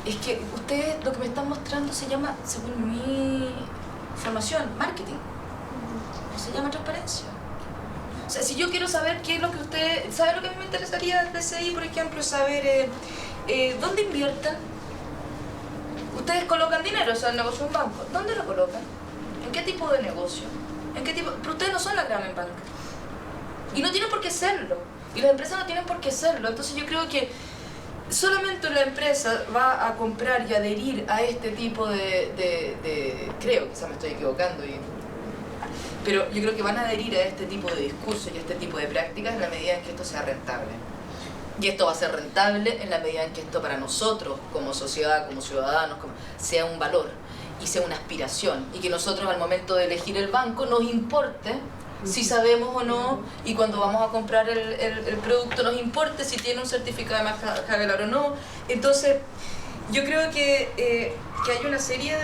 es que ustedes lo que me están mostrando se llama, según mi formación, marketing, no se llama transparencia. O sea, si yo quiero saber qué es lo que ustedes, ¿sabe lo que a mí me interesaría del BCI, por ejemplo? Saber dónde invierten. Ustedes colocan dinero, o sea, el negocio de un banco, ¿dónde lo colocan? ¿En qué tipo de negocio? ¿En qué tipo? Pero ustedes no son la Grameen Bank. Y no tienen por qué serlo. Y las empresas no tienen por qué serlo. Entonces yo creo que solamente la empresa va a comprar y adherir a este tipo creo, quizás me estoy equivocando, pero yo creo que van a adherir a este tipo de discursos y a este tipo de prácticas en la medida en que esto sea rentable. Y esto va a ser rentable en la medida en que esto para nosotros, como sociedad, como ciudadanos, sea un valor y sea una aspiración. Y que nosotros al momento de elegir el banco nos importe si sabemos o no, y cuando vamos a comprar el producto nos importe si tiene un certificado de marca Hagelar o no. Entonces, yo creo que hay una serie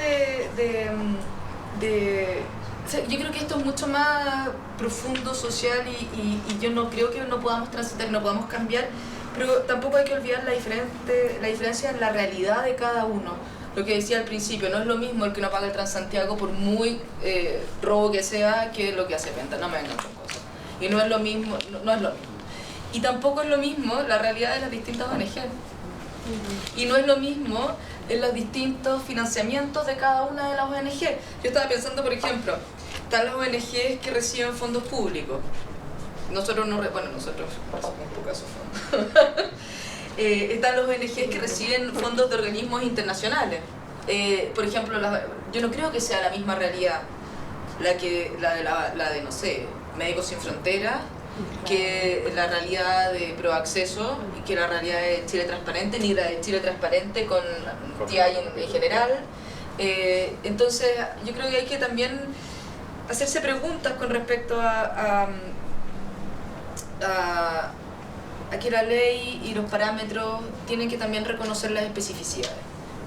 o sea, yo creo que esto es mucho más profundo, social, y yo no creo que no podamos transitar, no podamos cambiar, pero tampoco hay que olvidar la diferencia en la realidad de cada uno. lo que decía al principio, no es lo mismo el que no paga el Transantiago por muy robo que sea que lo que hace Penta, no me vengan con cosas. Y no es lo mismo, no es lo mismo. Y tampoco es lo mismo la realidad de las distintas ONG. Y no es lo mismo en los distintos financiamientos de cada una de las ONG. Yo estaba pensando, por ejemplo, están las ONGs que reciben fondos públicos. Nosotros no, bueno, nosotros somos pocos fondos. Están los ONGs que reciben fondos de organismos internacionales. Por ejemplo, yo no creo que sea la misma realidad la de no sé, Médicos Sin Fronteras, que la realidad de Proacceso, y que la realidad de Chile Transparente, ni la de Chile Transparente con TI en general. Entonces, yo creo que hay que también hacerse preguntas con respecto a que la ley y los parámetros tienen que también reconocer las especificidades.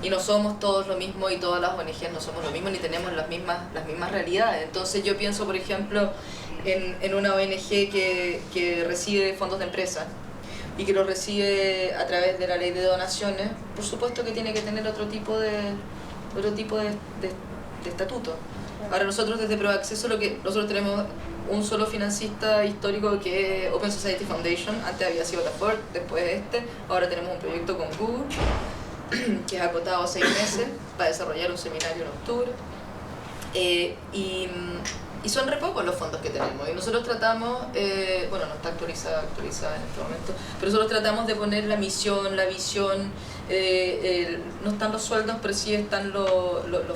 Y no somos todos lo mismo, y todas las ONGs no somos lo mismo, ni tenemos las mismas realidades. Entonces yo pienso, por ejemplo, en una ONG que recibe fondos de empresa y que los recibe a través de la ley de donaciones. Por supuesto que tiene que tener otro tipo de estatuto. Ahora nosotros desde Proacceso nosotros tenemos un solo financista histórico que es Open Society Foundation. Antes había sido la Ford, después ahora tenemos un proyecto con Google que es acotado a 6 meses para desarrollar un seminario en octubre. Y son re pocos los fondos que tenemos, y nosotros tratamos, bueno, no está actualizada en este momento, pero nosotros tratamos de poner la misión, la visión, no están los sueldos, pero sí están los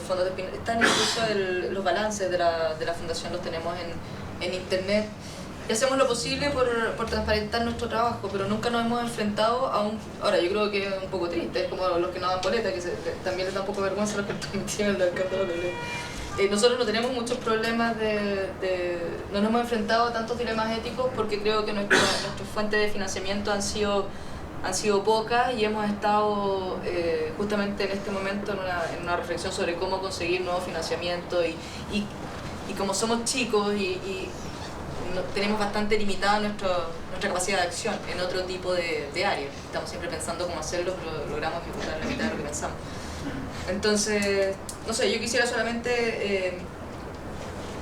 fondos, están incluso los balances de la fundación, los tenemos en internet, y hacemos lo posible por transparentar nuestro trabajo, pero nunca nos hemos enfrentado a ahora yo creo que es un poco triste, es como los que no dan boleta, que también les da un poco de vergüenza los que están metidos en la escándalo de ley. Nosotros no tenemos muchos problemas no nos hemos enfrentado a tantos dilemas éticos porque creo que nuestras fuentes de financiamiento han sido pocas, y hemos estado justamente en este momento en una reflexión sobre cómo conseguir nuevo financiamiento, y como somos chicos y tenemos bastante limitada nuestra capacidad de acción en otro tipo de áreas. Estamos siempre pensando cómo hacerlo, pero logramos ejecutar la mitad de lo que pensamos. Entonces, no sé, yo quisiera solamente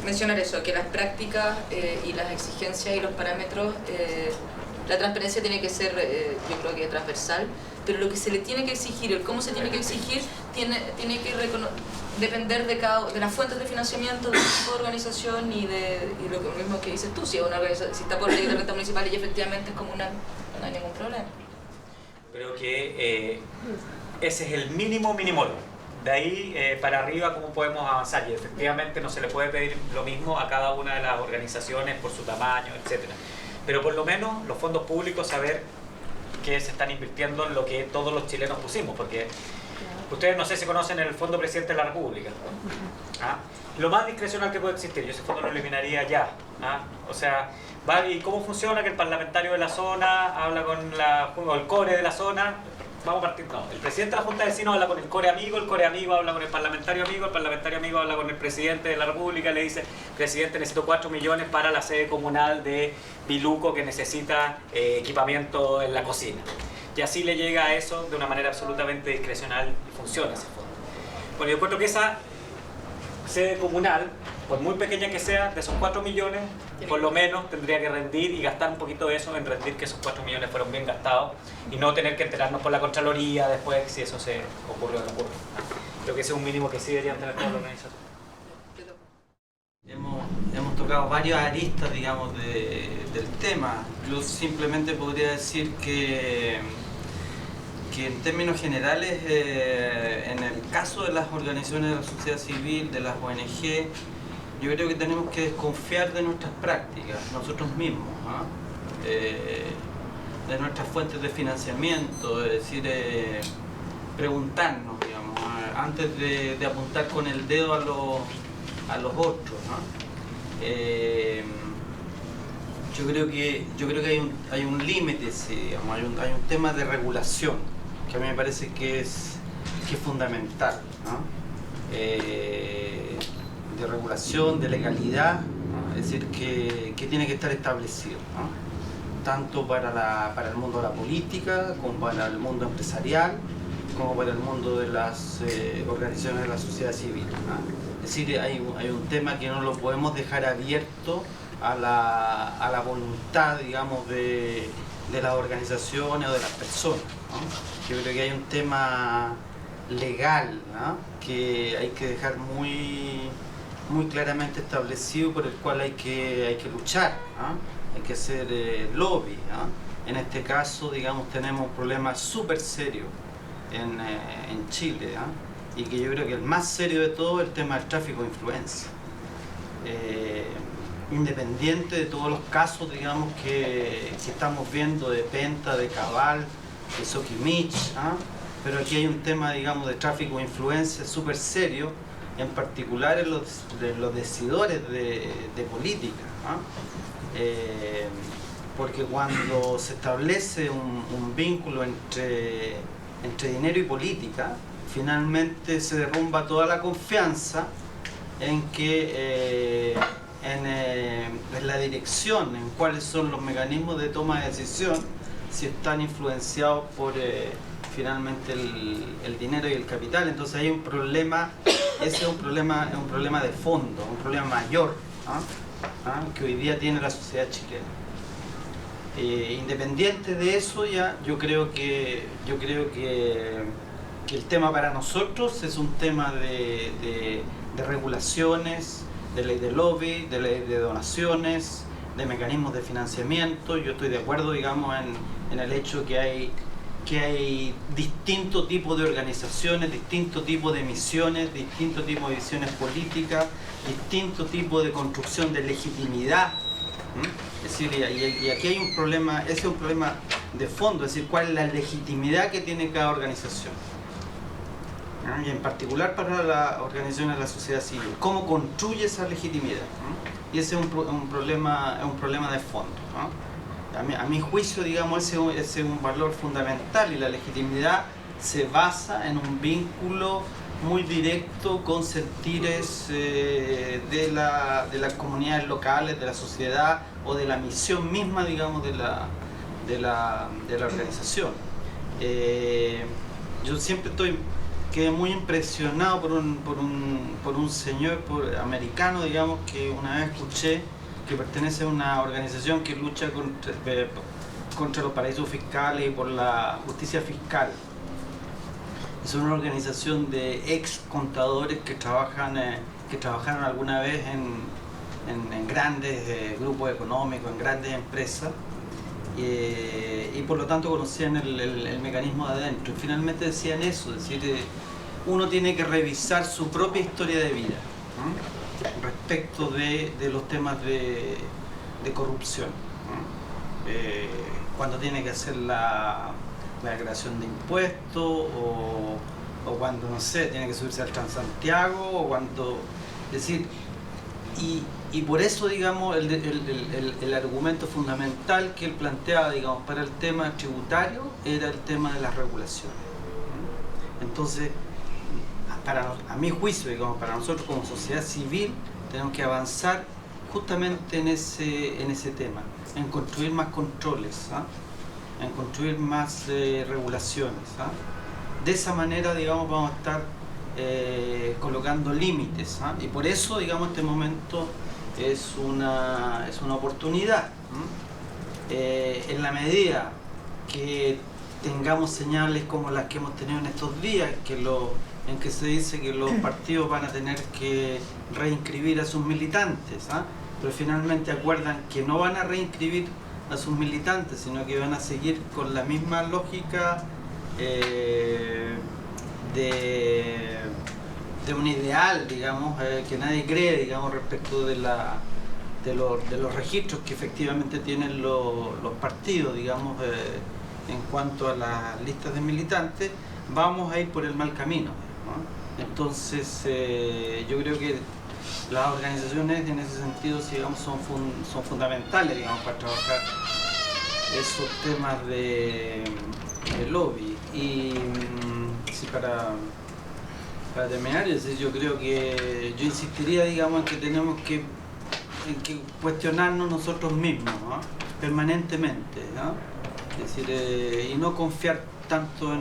mencionar eso, que las prácticas y las exigencias y los parámetros, la transparencia tiene que ser, yo creo que transversal, pero lo que se le tiene que exigir, el cómo se tiene que exigir, tiene que depender de las fuentes de financiamiento, del tipo de organización y lo mismo que dices tú, si está por ley de renta municipal y efectivamente es comunal, no hay ningún problema. Creo que ese es el mínimo. De ahí para arriba, ¿cómo podemos avanzar? Y efectivamente no se le puede pedir lo mismo a cada una de las organizaciones por su tamaño, etc. Pero por lo menos los fondos públicos, saber que se están invirtiendo en lo que todos los chilenos pusimos, porque ustedes no sé si conocen el Fondo Presidente de la República. ¿Ah? Lo más discrecional que puede existir, yo ese fondo lo eliminaría ya. ¿Ah? O sea, ¿y cómo funciona? Que el parlamentario de la zona habla con el core de la zona. Vamos a partir, no. El presidente de la Junta de Vecinos habla con el core amigo habla con el parlamentario amigo habla con el presidente de la República, le dice: presidente, necesito 4 millones para la sede comunal de Biluco que necesita equipamiento en la cocina. Y así le llega a eso de una manera absolutamente discrecional y funciona ese fondo. Bueno, yo encuentro que esa sede comunal, por muy pequeña que sea, de esos 4 millones, por lo menos tendría que rendir y gastar un poquito de eso en rendir que esos 4 millones fueron bien gastados y no tener que enterarnos por la Contraloría después si eso se ocurre o no ocurre. Creo que ese es un mínimo que sí deberían tener todas las organizaciones. Hemos tocado varias aristas, digamos, del tema. Yo simplemente podría decir que en términos generales, en el caso de las organizaciones de la sociedad civil, de las ONG, yo creo que tenemos que desconfiar de nuestras prácticas, nosotros mismos, ¿no? De nuestras fuentes de financiamiento, es decir, preguntarnos, digamos, antes de apuntar con el dedo a los otros, ¿no? Yo creo que hay un límite, sí, digamos, hay un tema de regulación que a mí me parece que es fundamental, ¿no? De regulación, de legalidad, ¿no? Es decir, que tiene que estar establecido, ¿no? Tanto para el mundo de la política, como para el mundo empresarial, como para el mundo de las organizaciones de la sociedad civil, ¿no? Es decir, hay un tema que no lo podemos dejar abierto a la voluntad, digamos, de las organizaciones o de las personas, ¿no? Yo creo que hay un tema legal, ¿no?, que hay que dejar muy claramente establecido, por el cual hay que luchar, ¿no? Hay que hacer lobby, ¿no? En este caso, digamos, tenemos un problema súper serio en Chile, ¿no? Y que yo creo que el más serio de todo es el tema del tráfico de influencia. Independiente de todos los casos, digamos, que estamos viendo de Penta, de Cabal, de Sokimich, ¿no? Pero aquí hay un tema, digamos, de tráfico de influencia súper serio, en particular en los decidores de política, ¿no? Porque cuando se establece un vínculo entre dinero y política, finalmente se derrumba toda la confianza en que en la dirección, en cuáles son los mecanismos de toma de decisión, si están influenciados por finalmente el dinero y el capital. Entonces hay un problema, ese es un problema de fondo, un problema mayor, ¿no?, que hoy día tiene la sociedad chilena. Independiente de eso, ya yo creo que el tema para nosotros es un tema de regulaciones, de ley de lobby, de ley de donaciones, de mecanismos de financiamiento. Yo estoy de acuerdo, digamos, en el hecho que hay distintos tipos de organizaciones, distintos tipos de misiones, distintos tipos de visiones políticas, distintos tipos de construcción de legitimidad. Es decir, y aquí hay un problema, ese es un problema de fondo, es decir, cuál es la legitimidad que tiene cada organización. Y en particular para las organizaciones de la sociedad civil, cómo construye esa legitimidad. Y ese es un problema de fondo, ¿no? A mi juicio, digamos, ese es un valor fundamental, y la legitimidad se basa en un vínculo muy directo con sentires de las comunidades locales, de la sociedad, o de la misión misma, digamos, de la organización. Yo siempre quedé muy impresionado por un señor americano, digamos, que una vez escuché, que pertenece a una organización que lucha contra los paraísos fiscales y por la justicia fiscal. Es una organización de ex contadores que trabajaron alguna vez en grandes grupos económicos, en grandes empresas, y por lo tanto conocían el mecanismo de adentro. Y finalmente decían eso, es decir, uno tiene que revisar su propia historia de vida, ¿no?, respecto de los temas de corrupción, ¿no? Cuando tiene que hacer la declaración de impuestos, o cuando, no sé, tiene que subirse al Transantiago, o cuando, es decir, y por eso, digamos, el argumento fundamental que él planteaba, digamos, para el tema tributario era el tema de las regulaciones. Entonces, a mi juicio, digamos, para nosotros como sociedad civil, tenemos que avanzar justamente en ese tema, en construir más controles, en construir más regulaciones. De esa manera, digamos, vamos a estar colocando límites, y por eso, digamos, este momento es una oportunidad. En la medida que tengamos señales como las que hemos tenido en estos días, en que se dice que los partidos van a tener que reinscribir a sus militantes, pero finalmente acuerdan que no van a reinscribir a sus militantes, sino que van a seguir con la misma lógica de un ideal, digamos, que nadie cree, digamos, respecto de los registros que efectivamente tienen los partidos, digamos, en cuanto a las listas de militantes. Vamos a ir por el mal camino, ¿no? Entonces, yo creo que las organizaciones en ese sentido, digamos, son fundamentales, digamos, para trabajar esos temas de lobby. Y sí, para terminar, yo creo que yo insistiría, digamos, en que tenemos que cuestionarnos nosotros mismos, ¿no?, permanentemente, ¿no? Es decir, y no confiar tanto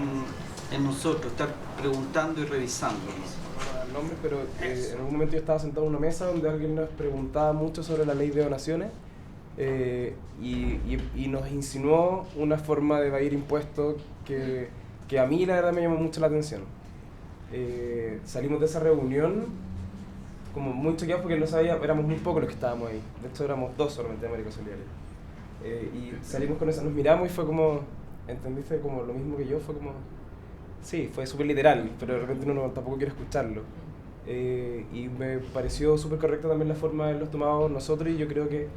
en nosotros, estar preguntando y revisando. Nombres, pero en algún momento yo estaba sentado en una mesa donde alguien nos preguntaba mucho sobre la ley de donaciones y nos insinuó una forma de evadir impuestos que a mí la verdad me llamó mucho la atención. Salimos de esa reunión como muy choqueados porque no sabía, éramos muy pocos los que estábamos ahí, de hecho éramos 2 solamente de América Solidaria. Y salimos con eso, nos miramos y fue como, ¿entendiste? Como lo mismo que yo, fue como... Sí, fue súper literal, pero de repente uno tampoco quiere escucharlo. Y me pareció súper correcta también la forma de haberlos tomado nosotros y yo creo que,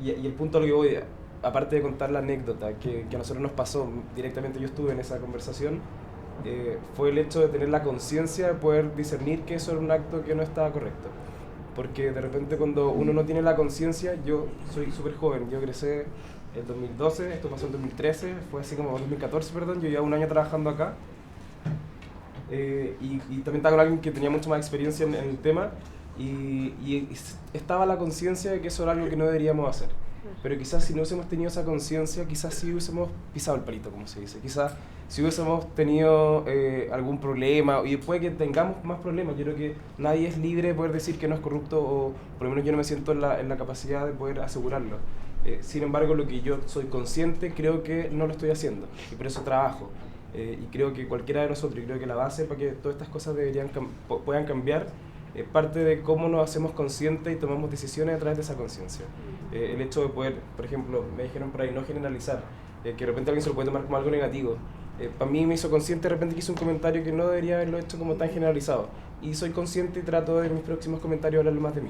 y el punto a lo que voy, aparte de contar la anécdota que a nosotros nos pasó, directamente yo estuve en esa conversación, fue el hecho de tener la conciencia de poder discernir que eso era un acto que no estaba correcto. Porque de repente cuando uno no tiene la conciencia, yo soy súper joven, yo egresé en 2012, esto pasó en 2013, fue así como 2014, perdón, yo llevaba un año trabajando acá. Y también estaba con alguien que tenía mucho más experiencia en el tema y estaba la conciencia de que eso era algo que no deberíamos hacer. Pero quizás si no hubiésemos tenido esa conciencia, quizás sí hubiésemos pisado el palito, como se dice. Quizás si hubiésemos tenido algún problema, y puede que tengamos más problemas, yo creo que nadie es libre de poder decir que no es corrupto, o por lo menos yo no me siento en la capacidad de poder asegurarlo. Sin embargo, lo que yo soy consciente, creo que no lo estoy haciendo, y por eso trabajo. Y creo que cualquiera de nosotros, y creo que la base para que todas estas cosas puedan cambiar, parte de cómo nos hacemos conscientes y tomamos decisiones a través de esa conciencia. El hecho de poder, por ejemplo, me dijeron por ahí, no generalizar, que de repente alguien se lo puede tomar como algo negativo. Para mí me hizo consciente de repente que hice un comentario que no debería haberlo hecho como tan generalizado. Y soy consciente y trato de en mis próximos comentarios hablarlo más de mí.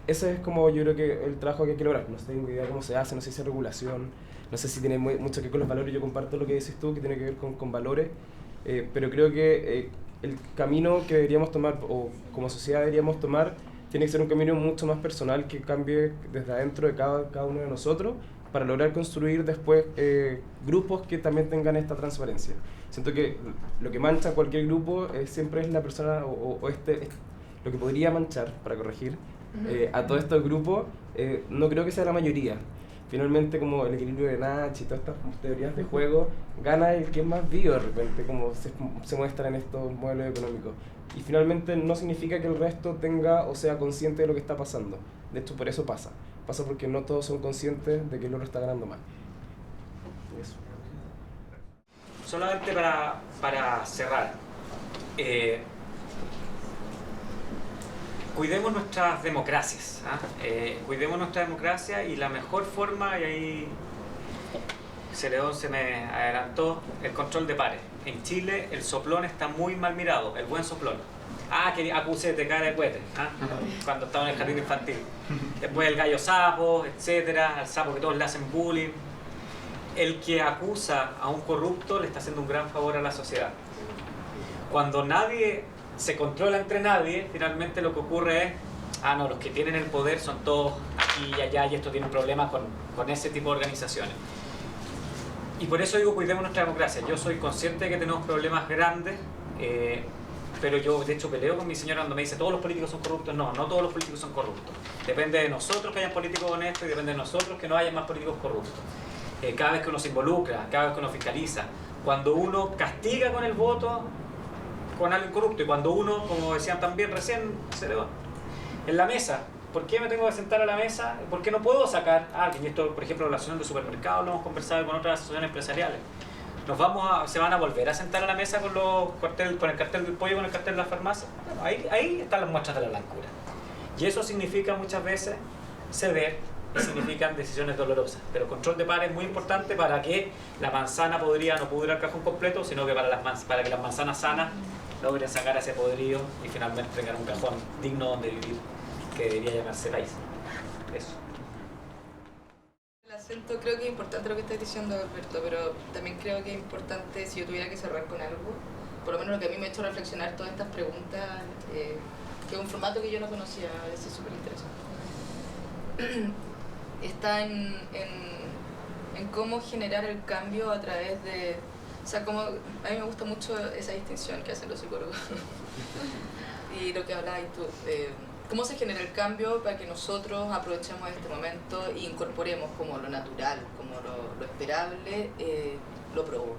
Ese es como yo creo que el trabajo que hay que lograr. No tengo idea cómo se hace, no sé si es regulación, no sé si tiene mucho que ver con los valores. Yo comparto lo que dices tú, que tiene que ver con valores, pero creo que el camino que deberíamos tomar, o como sociedad deberíamos tomar, tiene que ser un camino mucho más personal que cambie desde adentro de cada uno de nosotros para lograr construir después grupos que también tengan esta transparencia. Siento que lo que mancha a cualquier grupo siempre es la persona, lo que podría manchar, para corregir, a todos estos grupos, no creo que sea la mayoría. Finalmente, como el equilibrio de Nach y todas estas teorías de juego, gana el que es más vivo de repente, como se muestra en estos modelos económicos. Y finalmente no significa que el resto tenga o sea consciente de lo que está pasando. De hecho, por eso pasa. Pasa porque no todos son conscientes de que el otro está ganando más. Eso. Solamente para cerrar. Cuidemos nuestras democracias, cuidemos nuestra democracia, y la mejor forma, y ahí Celedón se me adelantó, el control de pares. En Chile el soplón está muy mal mirado, el buen soplón. Que acuse de cara de cohete, cuando estaba en el jardín infantil. Después el gallo sapo, etcétera, al sapo que todos le hacen bullying. El que acusa a un corrupto le está haciendo un gran favor a la sociedad. Cuando nadie se controla entre nadie, finalmente lo que ocurre es, no, los que tienen el poder son todos aquí y allá, y esto tiene un problema con ese tipo de organizaciones. Y por eso digo, cuidemos nuestra democracia. Yo soy consciente de que tenemos problemas grandes, pero yo de hecho peleo con mi señora cuando me dice todos los políticos son corruptos. No todos los políticos son corruptos. Depende de nosotros que hayan políticos honestos, y depende de nosotros que no haya más políticos corruptos. Cada vez que uno se involucra, cada vez que uno fiscaliza, cuando uno castiga con el voto con alguien corrupto, y cuando uno, como decían también recién, en la mesa, ¿por qué me tengo que sentar a la mesa? ¿Por qué no puedo sacar a alguien? Y esto, por ejemplo, en la asociación de supermercados lo hemos conversado con otras asociaciones empresariales. Se van a volver a sentar a la mesa con el cartel del pollo, con el cartel de la farmacia. Bueno, ahí están las muestras de la blancura. Y eso significa muchas veces ceder, y significan decisiones dolorosas. Pero control de pares es muy importante para que la manzana no pudiera ir al cajón completo, sino que para que las manzanas sanas logren sacar ese podrido y finalmente tengan un cajón digno donde vivir, que debería llamarse país. Eso. El acento, creo que es importante lo que estás diciendo, Alberto, pero también creo que es importante, si yo tuviera que cerrar con algo, por lo menos lo que a mí me ha hecho reflexionar todas estas preguntas, que es un formato que yo no conocía, a veces súper interesante. Está en cómo generar el cambio a través de... O sea, a mí me gusta mucho esa distinción que hacen los psicólogos. Y lo que hablabas tú, cómo se genera el cambio para que nosotros aprovechemos este momento e incorporemos como lo natural, como lo esperable, lo probó.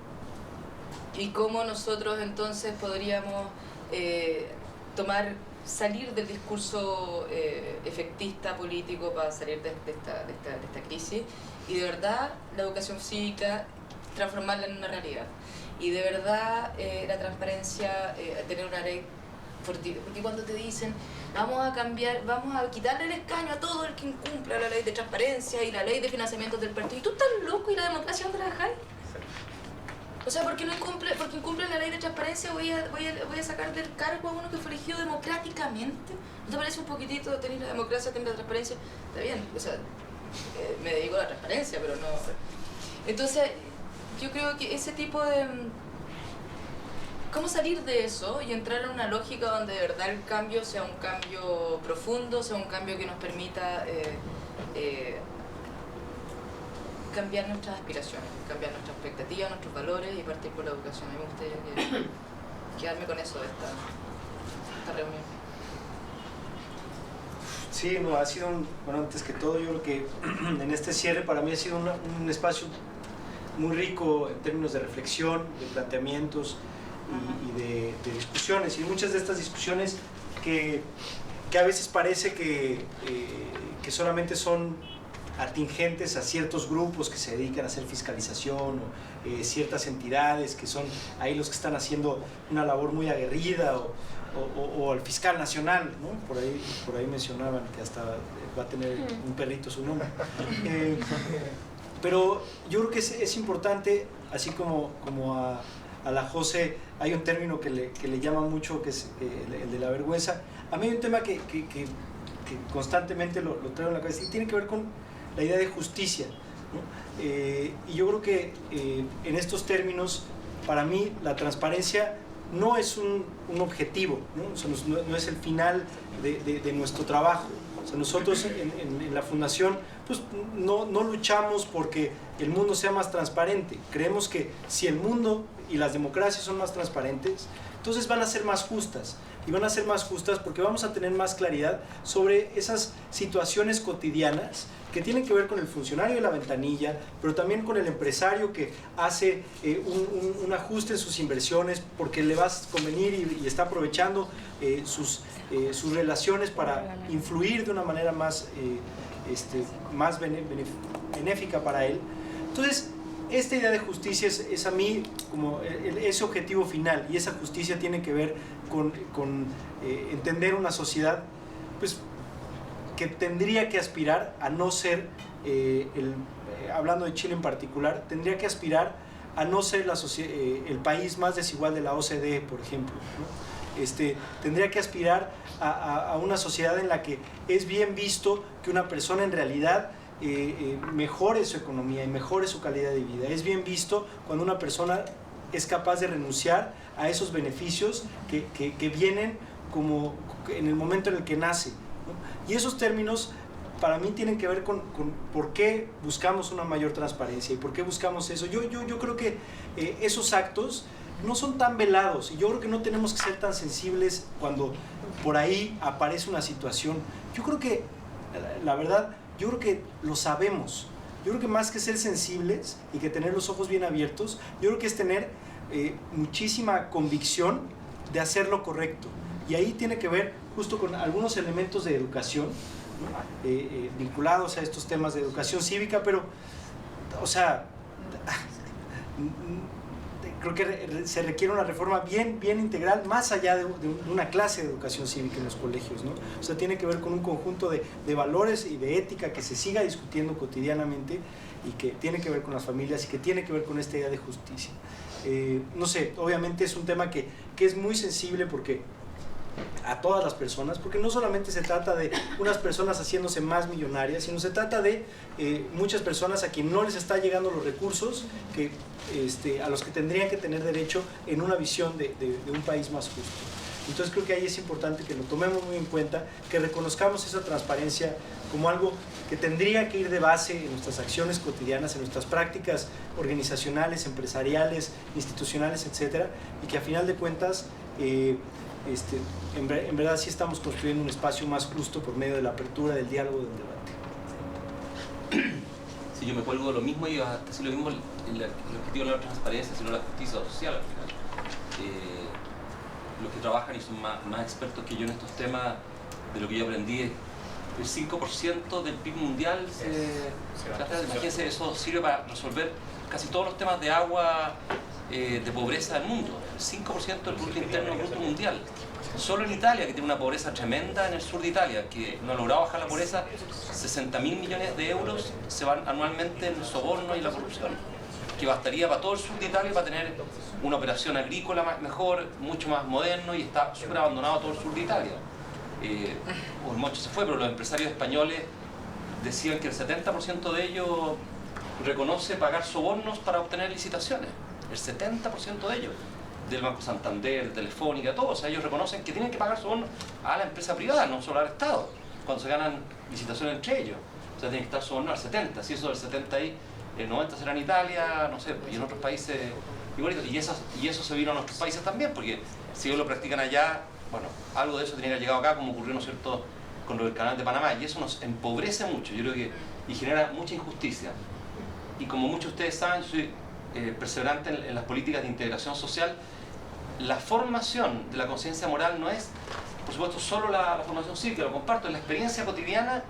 y cómo nosotros entonces podríamos salir del discurso efectista político para salir de esta crisis, y de verdad la educación cívica transformarla en una realidad, y de verdad la transparencia, tener una ley fortita, porque cuando te dicen vamos a quitarle el escaño a todo el que incumpla la ley de transparencia y la ley de financiamiento del partido, y tú estás loco, ¿y la democracia dónde la dejáis? O sea, porque incumple la ley de transparencia voy a sacar del cargo a uno que fue elegido democráticamente. ¿No te parece un poquitito tener la democracia, tener la transparencia? Está bien, o sea, me dedico a la transparencia, pero no... Entonces, yo creo que ese tipo de... ¿Cómo salir de eso y entrar en una lógica donde de verdad el cambio sea un cambio profundo, sea un cambio que nos permita cambiar nuestras aspiraciones, cambiar nuestras expectativas, nuestros valores y partir por la educación? A mí me gustaría quedarme con eso de esta reunión. Sí, no, ha sido bueno, antes que todo, yo creo que en este cierre para mí ha sido un espacio muy rico en términos de reflexión, de planteamientos y de discusiones, y muchas de estas discusiones que a veces parece que solamente son atingentes a ciertos grupos que se dedican a hacer fiscalización, o ciertas entidades que son ahí los que están haciendo una labor muy aguerrida, o al fiscal nacional, ¿no? Por ahí mencionaban que hasta va a tener un perrito su nombre. Pero yo creo que es importante, así como a la José hay un término que le llama mucho, que es el de la vergüenza. A mí hay un tema que constantemente lo traigo en la cabeza y tiene que ver con la idea de justicia, ¿no? Y yo creo que en estos términos, para mí, la transparencia no es un objetivo, ¿no? O sea, no es el final de nuestro trabajo. O sea, nosotros en la Fundación pues, no luchamos porque el mundo sea más transparente. Creemos que si el mundo y las democracias son más transparentes, entonces van a ser más justas. Y van a ser más justas porque vamos a tener más claridad sobre esas situaciones cotidianas que tienen que ver con el funcionario de la ventanilla, pero también con el empresario que hace un ajuste en sus inversiones porque le va a convenir y está aprovechando sus relaciones para influir de una manera más benéfica para él. Entonces, esta idea de justicia es a mí como ese objetivo final, y esa justicia tiene que ver con entender una sociedad pues, que tendría que aspirar a no ser, hablando de Chile en particular, tendría que aspirar a no ser el país más desigual de la OCDE, por ejemplo, ¿no? Tendría que aspirar a una sociedad en la que es bien visto que una persona en realidad mejore su economía y mejore su calidad de vida. Es bien visto cuando una persona es capaz de renunciar a esos beneficios que vienen como en el momento en el que nace, ¿no? Y esos términos para mí tienen que ver con por qué buscamos una mayor transparencia y por qué buscamos eso. Yo creo que esos actos no son tan velados, y yo creo que no tenemos que ser tan sensibles cuando por ahí aparece una situación. Yo creo que, la verdad, yo creo que lo sabemos. Yo creo que más que ser sensibles y que tener los ojos bien abiertos, yo creo que es tener muchísima convicción de hacer lo correcto. Y ahí tiene que ver justo con algunos elementos de educación, ¿no? Vinculados a estos temas de educación cívica, pero, o sea, creo que se requiere una reforma bien integral, más allá de una clase de educación cívica en los colegios, ¿no? O sea, tiene que ver con un conjunto de valores y de ética que se siga discutiendo cotidianamente, y que tiene que ver con las familias y que tiene que ver con esta idea de justicia. No sé, obviamente es un tema que es muy sensible porque a todas las personas, porque no solamente se trata de unas personas haciéndose más millonarias, sino se trata de muchas personas a quien no les está llegando los recursos a los que tendrían que tener derecho en una visión de un país más justo. Entonces creo que ahí es importante que lo tomemos muy en cuenta, que reconozcamos esa transparencia como algo que tendría que ir de base en nuestras acciones cotidianas, en nuestras prácticas organizacionales, empresariales, institucionales, etcétera, y que a final de cuentas en verdad sí estamos construyendo un espacio más justo por medio de la apertura, del diálogo, del debate. Sí, yo me cuelgo de lo mismo y a decir lo mismo, el objetivo no es la transparencia, sino la justicia social al final. Los que trabajan y son más expertos que yo en estos temas, de lo que yo aprendí, el 5% del PIB mundial imagínense, eso sirve para resolver casi todos los temas de agua, de pobreza del mundo. El 5% del Producto Interno Bruto mundial. Solo en Italia, que tiene una pobreza tremenda en el sur de Italia, que no ha logrado bajar la pobreza, 60.000 millones de euros se van anualmente en el soborno y la corrupción, que bastaría para todo el sur de Italia para tener una operación agrícola mejor, mucho más moderno, y está súper abandonado todo el sur de Italia. Mocho se fue, pero los empresarios españoles decían que el 70% de ellos reconoce pagar sobornos para obtener licitaciones. El 70% de ellos, del Banco Santander, Telefónica, todos, o sea, ellos reconocen que tienen que pagar sobornos a la empresa privada, no solo al Estado, cuando se ganan licitaciones entre ellos. O sea, tienen que estar sobornados al 70%, si eso del 70% ahí, el 90% será en Italia, no sé, y en otros países igualito. Y eso se vino a nuestros países también, porque si ellos lo practican allá, bueno, algo de eso tenía que haber llegado acá, como ocurrió, ¿no es cierto?, con el canal de Panamá, y eso nos empobrece mucho, yo creo que, y genera mucha injusticia. Y como muchos de ustedes saben, yo soy perseverante en las políticas de integración social. La formación de la conciencia moral no es, por supuesto, solo la formación cívica, lo comparto, es la experiencia cotidiana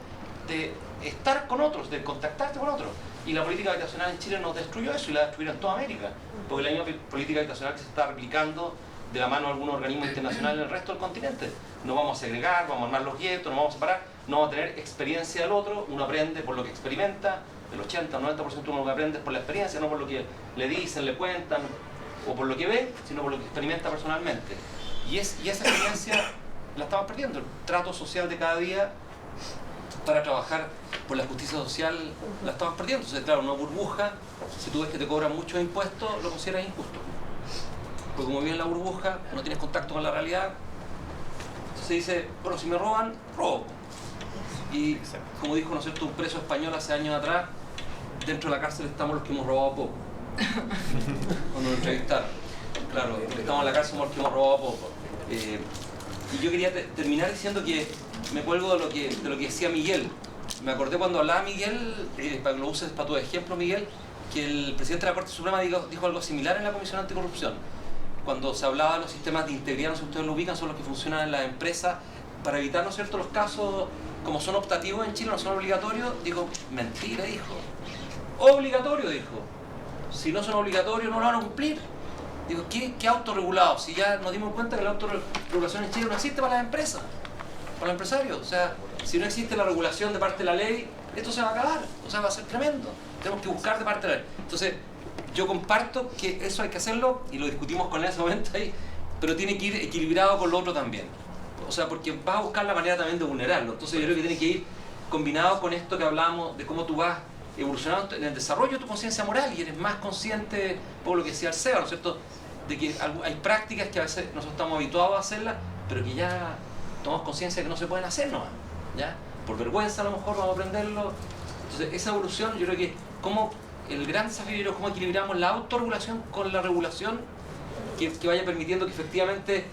de estar con otros, de contactarte con otros. Y la política habitacional en Chile nos destruyó eso, y la destruyó en toda América, porque la misma política habitacional que se está replicando de la mano de algunos organismos internacionales en el resto del continente. No vamos a segregar, vamos a armar los guetos, no vamos a separar, no vamos a tener experiencia del otro, uno aprende por lo que experimenta, el 80 o 90% de uno lo que aprende es por la experiencia, no por lo que le dicen, le cuentan, o por lo que ve, sino por lo que experimenta personalmente. Y esa experiencia la estamos perdiendo. El trato social de cada día para trabajar por la justicia social la estamos perdiendo. Entonces, claro, una burbuja, si tú ves que te cobran muchos impuestos, lo consideras injusto. Porque como vive en la burbuja, no tienes contacto con la realidad, entonces dice, bueno, si me roban, robo. Y como dijo, ¿no es cierto?, un preso español hace años atrás, dentro de la cárcel estamos los que hemos robado poco. Cuando lo entrevistaron, claro, estamos en la cárcel porque hemos robado poco. Y yo quería terminar diciendo que me cuelgo de lo que decía Miguel. Me acordé cuando hablaba Miguel, para que lo uses para tu ejemplo, Miguel, que el presidente de la Corte Suprema dijo algo similar en la Comisión Anticorrupción. Cuando se hablaba de los sistemas de integridad, no sé si ustedes lo ubican, son los que funcionan en las empresas para evitar, ¿no es cierto?, los casos, como son optativos en Chile, no son obligatorios. Digo, mentira, dijo. Obligatorio, dijo. Si no son obligatorios, no lo van a cumplir. Digo, ¿qué autorregulado? Si ya nos dimos cuenta que la autorregulación en Chile no existe para las empresas, para los empresarios. O sea, si no existe la regulación de parte de la ley, esto se va a acabar. O sea, va a ser tremendo. Tenemos que buscar de parte de la ley. Entonces, yo comparto que eso hay que hacerlo, y lo discutimos con él en ese momento ahí, pero tiene que ir equilibrado con lo otro también. O sea, porque vas a buscar la manera también de vulnerarlo. Entonces, yo creo que tiene que ir combinado con esto que hablábamos de cómo tú vas evolucionando en el desarrollo de tu conciencia moral, y eres más consciente, por lo que decía el Seba, ¿no es cierto?, de que hay prácticas que a veces nosotros estamos habituados a hacerlas, pero que ya tomamos conciencia de que no se pueden hacer nomás, ¿ya? Por vergüenza a lo mejor vamos a aprenderlo. Entonces, esa evolución, yo creo que como el gran desafío es cómo equilibramos la autorregulación con la regulación que vaya permitiendo que efectivamente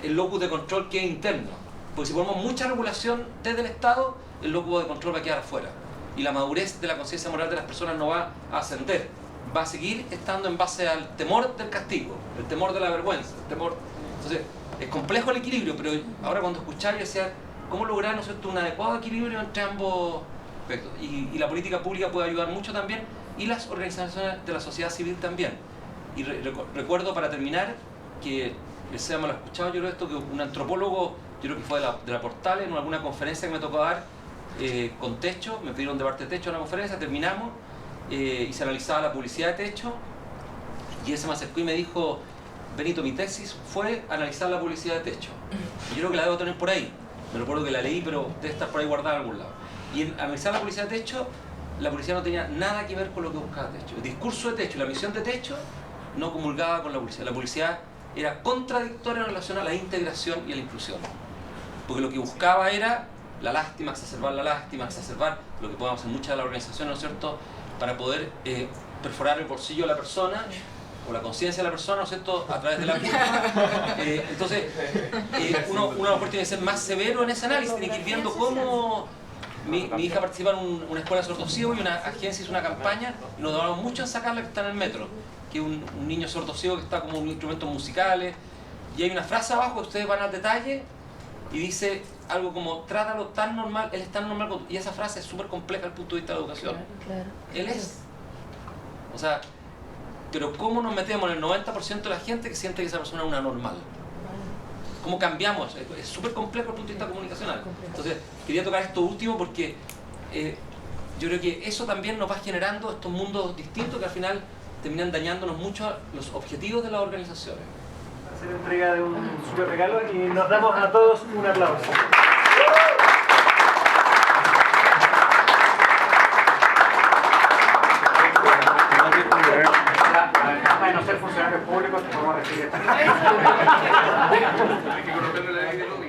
el locus de control quede interno. Porque si ponemos mucha regulación desde el Estado, el locus de control va a quedar afuera. Y la madurez de la conciencia moral de las personas no va a ascender. Va a seguir estando en base al temor del castigo, el temor de la vergüenza, el temor. Entonces, es complejo el equilibrio, pero ahora cuando escuchaba yo decía, ¿cómo lograr, ¿no es cierto?, un adecuado equilibrio entre ambos aspectos? Y la política pública puede ayudar mucho también, y las organizaciones de la sociedad civil también. Y recuerdo, para terminar, que el SEA me lo ha escuchado, yo creo esto, que un antropólogo, yo creo que fue de la Portal, en alguna conferencia que me tocó dar, con Techo, me pidieron de parte de Techo una conferencia, terminamos, y se analizaba la publicidad de Techo, y él se me acercó y me dijo, Benito, mi tesis fue analizar la publicidad de Techo. Y yo creo que la debo tener por ahí, me recuerdo que la leí, pero debe estar por ahí guardada en algún lado. Y en analizar la publicidad de Techo, la publicidad no tenía nada que ver con lo que buscaba Techo. El discurso de Techo, la misión de Techo, no comulgaba con la publicidad. La publicidad era contradictoria en relación a la integración y a la inclusión. Porque lo que buscaba era la lástima, exacerbar lo que podemos hacer muchas de las organizaciones, ¿no es cierto?, para poder perforar el bolsillo de la persona o la conciencia de la persona, ¿no es cierto?, a través de la culpa. Entonces, uno a lo mejor tiene que ser más severo en ese análisis, tiene que ir viendo cómo Mi hija participa en una escuela de sordociegos y una agencia hizo una campaña y nos demoramos mucho en sacarla, que está en el metro, que es un niño sordociego que está como en instrumentos musicales, y hay una frase abajo, ustedes van al detalle, y dice algo como, trátalo tan normal, él es tan normal, y esa frase es súper compleja desde el punto de vista de la educación. Claro. Él es. O sea, pero ¿cómo nos metemos en el 90% de la gente que siente que esa persona es una normal? ¿Cómo cambiamos? Es súper complejo desde el punto de vista comunicacional. Entonces, quería tocar esto último porque yo creo que eso también nos va generando estos mundos distintos que al final terminan dañándonos mucho los objetivos de las organizaciones. Hacer entrega de un super regalo y nos damos a todos un aplauso. De no ser funcionarios públicos, te podemos recibir esta. Hay que conocerle la ley de lobby.